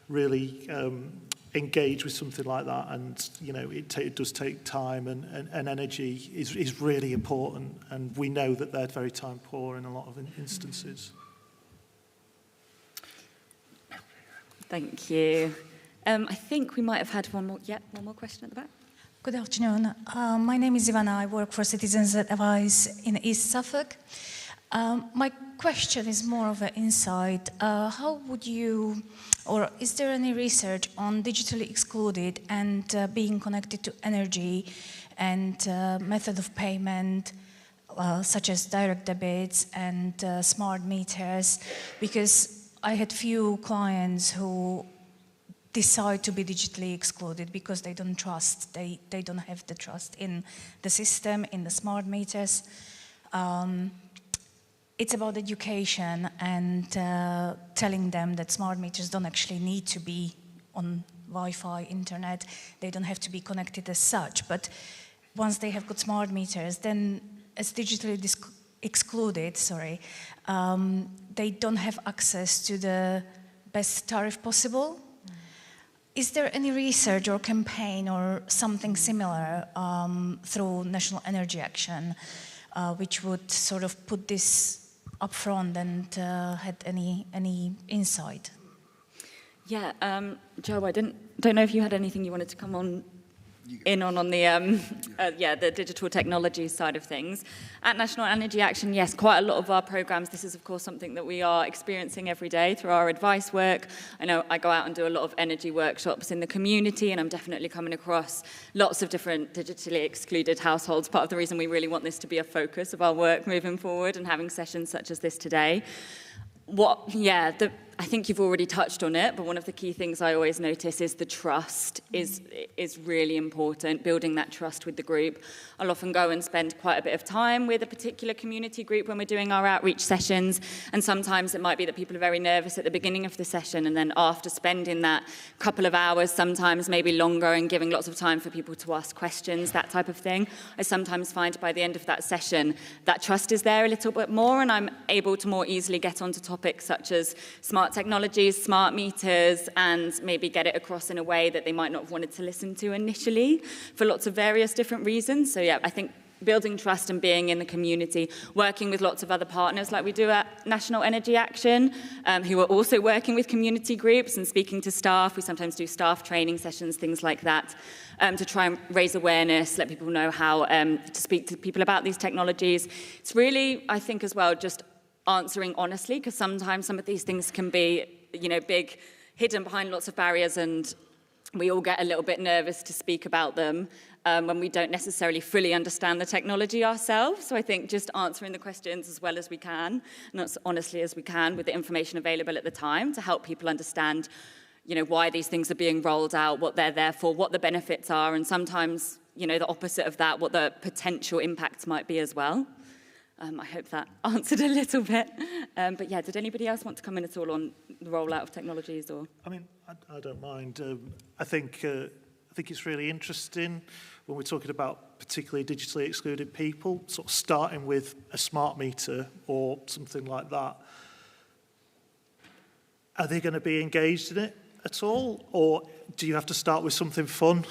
really engage with something like that, and you know, it does take time and energy is really important, and we know that they're very time poor in a lot of instances. Thank you. I think we might have had one more question at the back. Good afternoon. My name is Ivana. I work for Citizens Advice in East Suffolk. My question is more of an insight. How would you, or is there any research on digitally excluded and being connected to energy and method of payment, such as direct debits and smart meters? Because I had few clients who decide to be digitally excluded because they don't trust, they don't have the trust in the system, in the smart meters. It's about education and telling them that smart meters don't actually need to be on Wi-Fi, internet, they don't have to be connected as such. But once they have got smart meters, then as digitally excluded, they don't have access to the best tariff possible. Is there any research or campaign or something similar through National Energy Action which would sort of put this up front and had any insight? Yeah, Joe, I don't know if you had anything you wanted to come on the digital technology side of things. At National Energy Action, yes, quite a lot of our programs, this is of course something that we are experiencing every day through our advice work. I know I go out and do a lot of energy workshops in the community, and I'm definitely coming across lots of different digitally excluded households. Part of the reason we really want this to be a focus of our work moving forward and having sessions such as this today. I think you've already touched on it, but one of the key things I always notice is the trust is really important, building that trust with the group. I'll often go and spend quite a bit of time with a particular community group when we're doing our outreach sessions, and sometimes it might be that people are very nervous at the beginning of the session, and then after spending that couple of hours, sometimes maybe longer, and giving lots of time for people to ask questions, that type of thing, I sometimes find by the end of that session that trust is there a little bit more, and I'm able to more easily get onto topics such as smart technologies, smart meters, and maybe get it across in a way that they might not have wanted to listen to initially for lots of various different reasons. So yeah, I think building trust and being in the community, working with lots of other partners like we do at National Energy Action, who are also working with community groups and speaking to staff. We sometimes do staff training sessions, things like that, to try and raise awareness, let people know how to speak to people about these technologies. It's really, I think as well, just answering honestly, because sometimes some of these things can be, big, hidden behind lots of barriers, and we all get a little bit nervous to speak about them when we don't necessarily fully understand the technology ourselves. So I think just answering the questions as well as we can, and as honestly as we can, with the information available at the time, to help people understand, why these things are being rolled out, what they're there for, what the benefits are, and sometimes, the opposite of that, what the potential impacts might be as well. I hope that answered a little bit. But yeah, did anybody else want to come in at all on the rollout of technologies? Or? I mean, I don't mind. I think it's really interesting when we're talking about particularly digitally excluded people, sort of starting with a smart meter or something like that. Are they going to be engaged in it at all? Or do you have to start with something fun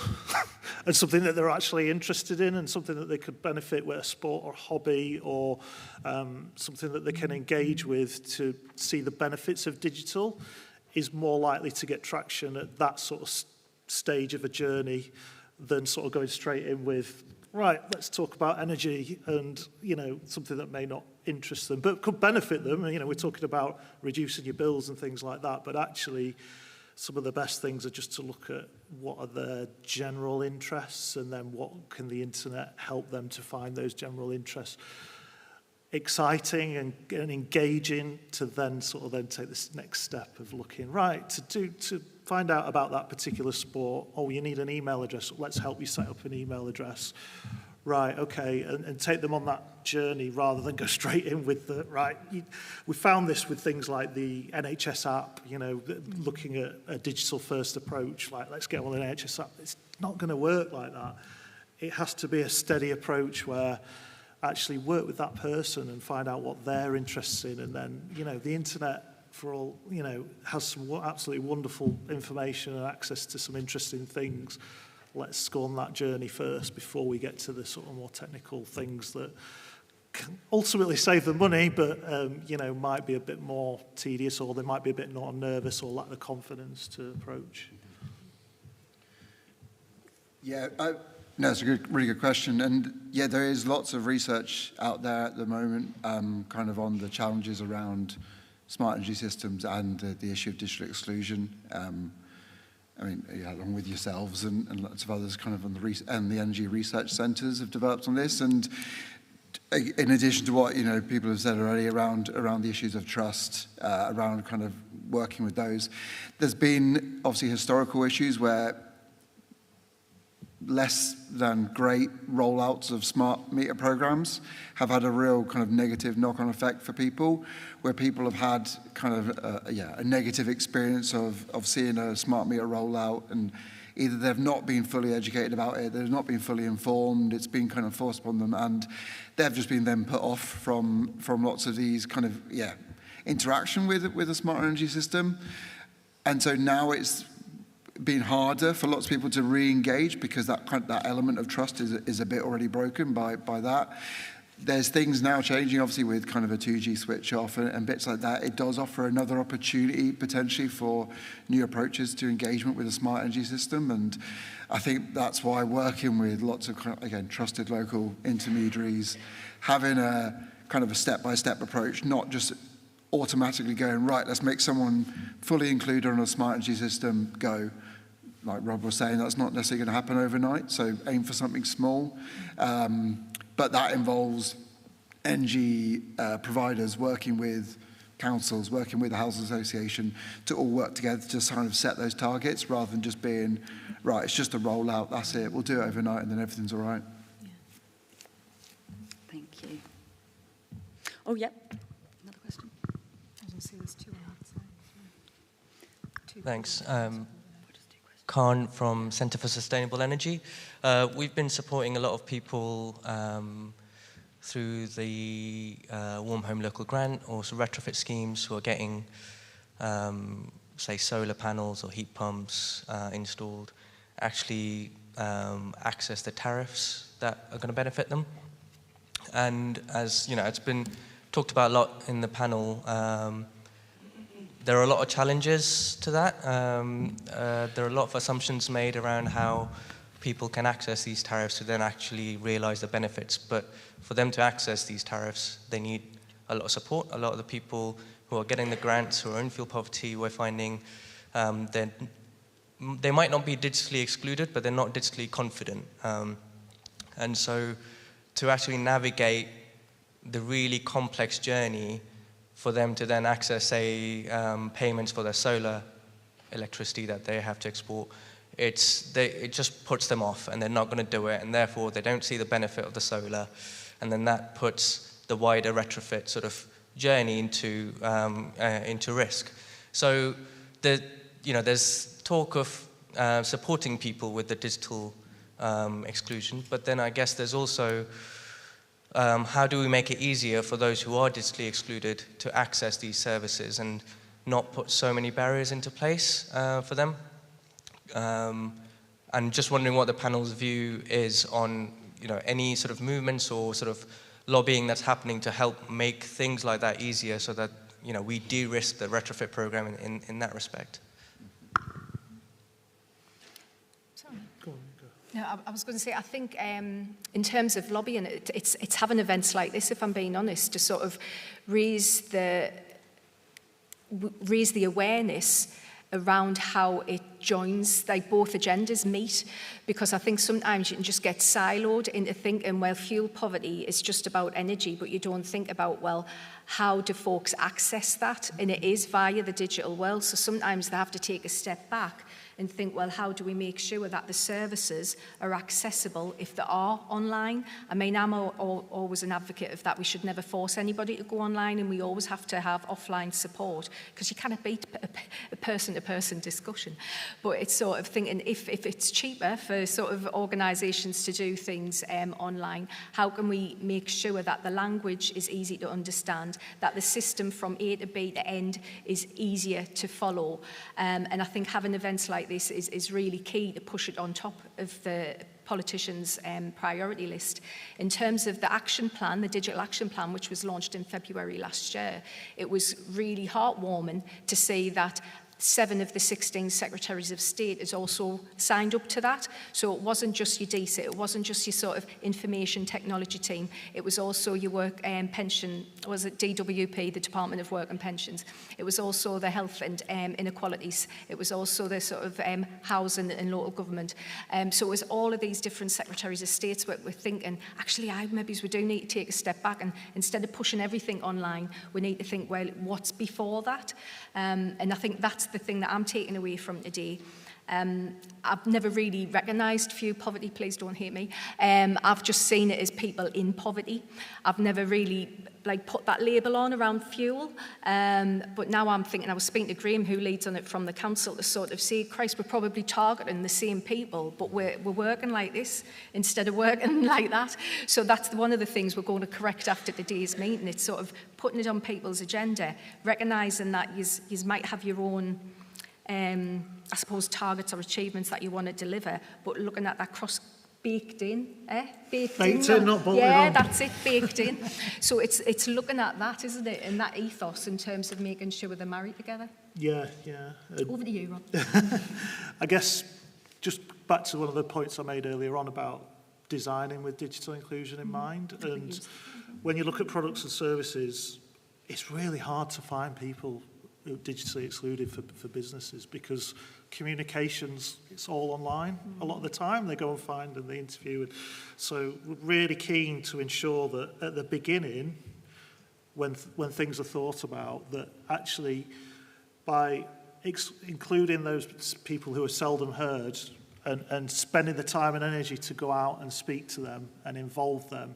and something that they're actually interested in and something that they could benefit with, a sport or hobby, or something that they can engage with to see the benefits of digital is more likely to get traction at that sort of stage of a journey than sort of going straight in with, right, let's talk about energy and, something that may not interest them, but could benefit them. We're talking about reducing your bills and things like that, but actually some of the best things are just to look at what are their general interests and then what can the internet help them to find those general interests exciting and engaging, to then take this next step of looking, right, to find out about that particular sport. Oh, you need an email address. Let's help you set up an email address. Right, okay, and take them on that journey rather than go straight in with the, right, we found this with things like the NHS app, looking at a digital first approach, like let's get on the NHS app. It's not going to work like that. It has to be a steady approach where actually work with that person and find out what they're interested in, and then, the internet, for all, has some absolutely wonderful information and access to some interesting things. Let's go on that journey first before we get to the sort of more technical things that can ultimately save them money, but, might be a bit more tedious, or they might be a bit more nervous or lack the confidence to approach. Yeah, no, it's a really good question. And yeah, there is lots of research out there at the moment kind of on the challenges around smart energy systems and the issue of digital exclusion. Along with yourselves and lots of others kind of on the energy research centres have developed on this. And in addition to what, people have said already around the issues of trust, around kind of working with those, there's been obviously historical issues where less than great rollouts of smart meter programs have had a real kind of negative knock-on effect for people, where people have had kind of a negative experience of seeing a smart meter rollout, and either they've not been fully educated about it, they've not been fully informed, it's been kind of forced upon them, and they've just been then put off from lots of these kind of interaction with a smart energy system. And so now it's been harder for lots of people to re-engage because that element of trust is a bit already broken by that. There's things now changing, obviously, with kind of a 2G switch off and bits like that. It does offer another opportunity potentially for new approaches to engagement with a smart energy system, and I think that's why working with lots of, again, trusted local intermediaries, having a kind of a step-by-step approach, not just automatically going, right, let's make someone fully included on a smart energy system, go. Like Rob was saying, that's not necessarily going to happen overnight, so aim for something small. But that involves energy providers working with councils, working with the Housing Association to all work together to kind of set those targets rather than just being, right, it's just a rollout, that's it, we'll do it overnight and then everything's all right. Yeah. Thank you. Oh, yep. Another question. I don't see there's two on that side. Thanks. Khan from Centre for Sustainable Energy. We've been supporting a lot of people through the Warm Home Local Grant or retrofit schemes who are getting, say, solar panels or heat pumps installed, actually access the tariffs that are going to benefit them. And as you know, it's been talked about a lot in the panel. There are a lot of challenges to that. There are a lot of assumptions made around how people can access these tariffs to then actually realize the benefits. But for them to access these tariffs, they need a lot of support. A lot of the people who are getting the grants, who are in fuel poverty, we're finding they might not be digitally excluded, but they're not digitally confident. And so to actually navigate the really complex journey for them to then access, say, payments for their solar electricity that they have to export, it just puts them off, and they're not going to do it, and therefore they don't see the benefit of the solar, and then that puts the wider retrofit sort of journey into risk. So there's talk of supporting people with the digital exclusion, but then I guess there's also how do we make it easier for those who are digitally excluded to access these services and not put so many barriers into place for them? And just wondering what the panel's view is on any sort of movements or sort of lobbying that's happening to help make things like that easier, so that we de-risk the retrofit program in that respect. No, I was going to say, I think in terms of lobbying, it's having events like this, if I'm being honest, to sort of raise the awareness around how it joins, like both agendas meet, because I think sometimes you can just get siloed into thinking, well, fuel poverty is just about energy, but you don't think about, well, how do folks access that? And it is via the digital world, so sometimes they have to take a step back and think, well, how do we make sure that the services are accessible if they are online? I mean, I'm always an advocate of that. We should never force anybody to go online, and we always have to have offline support, because you cannot beat a person-to-person discussion. But it's sort of thinking, if it's cheaper for sort of organisations to do things online, how can we make sure that the language is easy to understand, that the system from A to B to end is easier to follow? And I think having events like this is really key to push it on top of the politicians' priority list. In terms of the action plan, the digital action plan, which was launched in February last year, it was really heartwarming to see that 7 of the 16 Secretaries of State has also signed up to that. So it wasn't just your DSIT, it wasn't just your sort of information technology team, it was also your work pension, was it DWP, the Department of Work and Pensions, it was also the health and inequalities, it was also the sort of housing and local government. So it was all of these different Secretaries of State that were thinking, actually, maybe we do need to take a step back, and instead of pushing everything online, we need to think, well, what's before that? And I think that's the thing that I'm taking away from today. I've never really recognised fuel poverty, please don't hate me. I've just seen it as people in poverty. I've never really put that label on around fuel. But now I'm thinking, I was speaking to Graham, who leads on it from the council, to sort of say, Christ, we're probably targeting the same people, but we're working like this instead of working like that. So that's one of the things we're going to correct after today's meeting. It's sort of putting it on people's agenda, recognising that you might have your own I suppose targets or achievements that you want to deliver, but looking at that baked in, baked in, not bolted on. Yeah, that's it, baked in. So it's looking at that, isn't it, and that ethos in terms of making sure they're married together. Yeah. Over to you, Rob. I guess just back to one of the points I made earlier on about designing with digital inclusion in mind, and when you look at products and services, it's really hard to find people digitally excluded for businesses, because communications, it's all online a lot of the time. They go and find and they interview. And so we're really keen to ensure that at the beginning, when things are thought about, that actually by including those people who are seldom heard and spending the time and energy to go out and speak to them and involve them,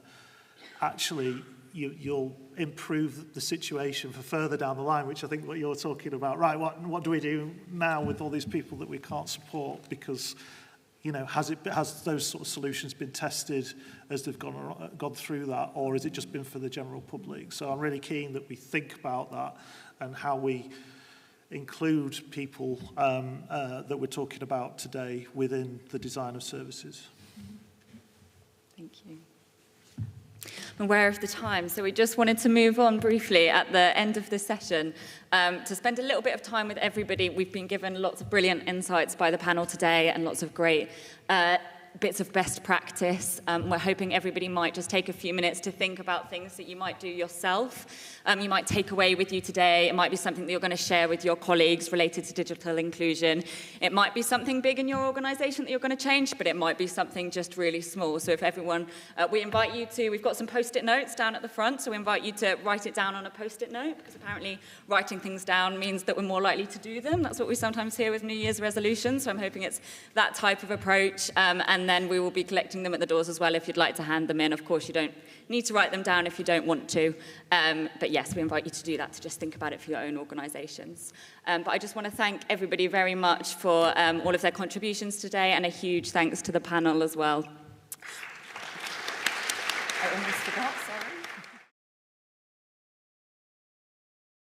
actually you'll improve the situation for further down the line, which I think what you're talking about. Right, what do we do now with all these people that we can't support? Because, has those sort of solutions been tested as they've gone through that, or has it just been for the general public? So I'm really keen that we think about that and how we include people that we're talking about today within the design of services. Thank you. I'm aware of the time, so we just wanted to move on briefly at the end of this session to spend a little bit of time with everybody. We've been given lots of brilliant insights by the panel today and lots of great bits of best practice. We're hoping everybody might just take a few minutes to think about things that you might do yourself. You might take away with you today. It might be something that you're going to share with your colleagues related to digital inclusion. It might be something big in your organisation that you're going to change, but it might be something just really small. So if everyone, we invite you to, we've got some post-it notes down at the front, so we invite you to write it down on a post-it note, because apparently writing things down means that we're more likely to do them. That's what we sometimes hear with New Year's resolutions, so I'm hoping it's that type of approach, and then we will be collecting them at the doors as well if you'd like to hand them in. Of course, you don't need to write them down if you don't want to, but yes, we invite you to do that, to just think about it for your own organisations. But I just want to thank everybody very much for all of their contributions today, and a huge thanks to the panel as well. I almost forgot.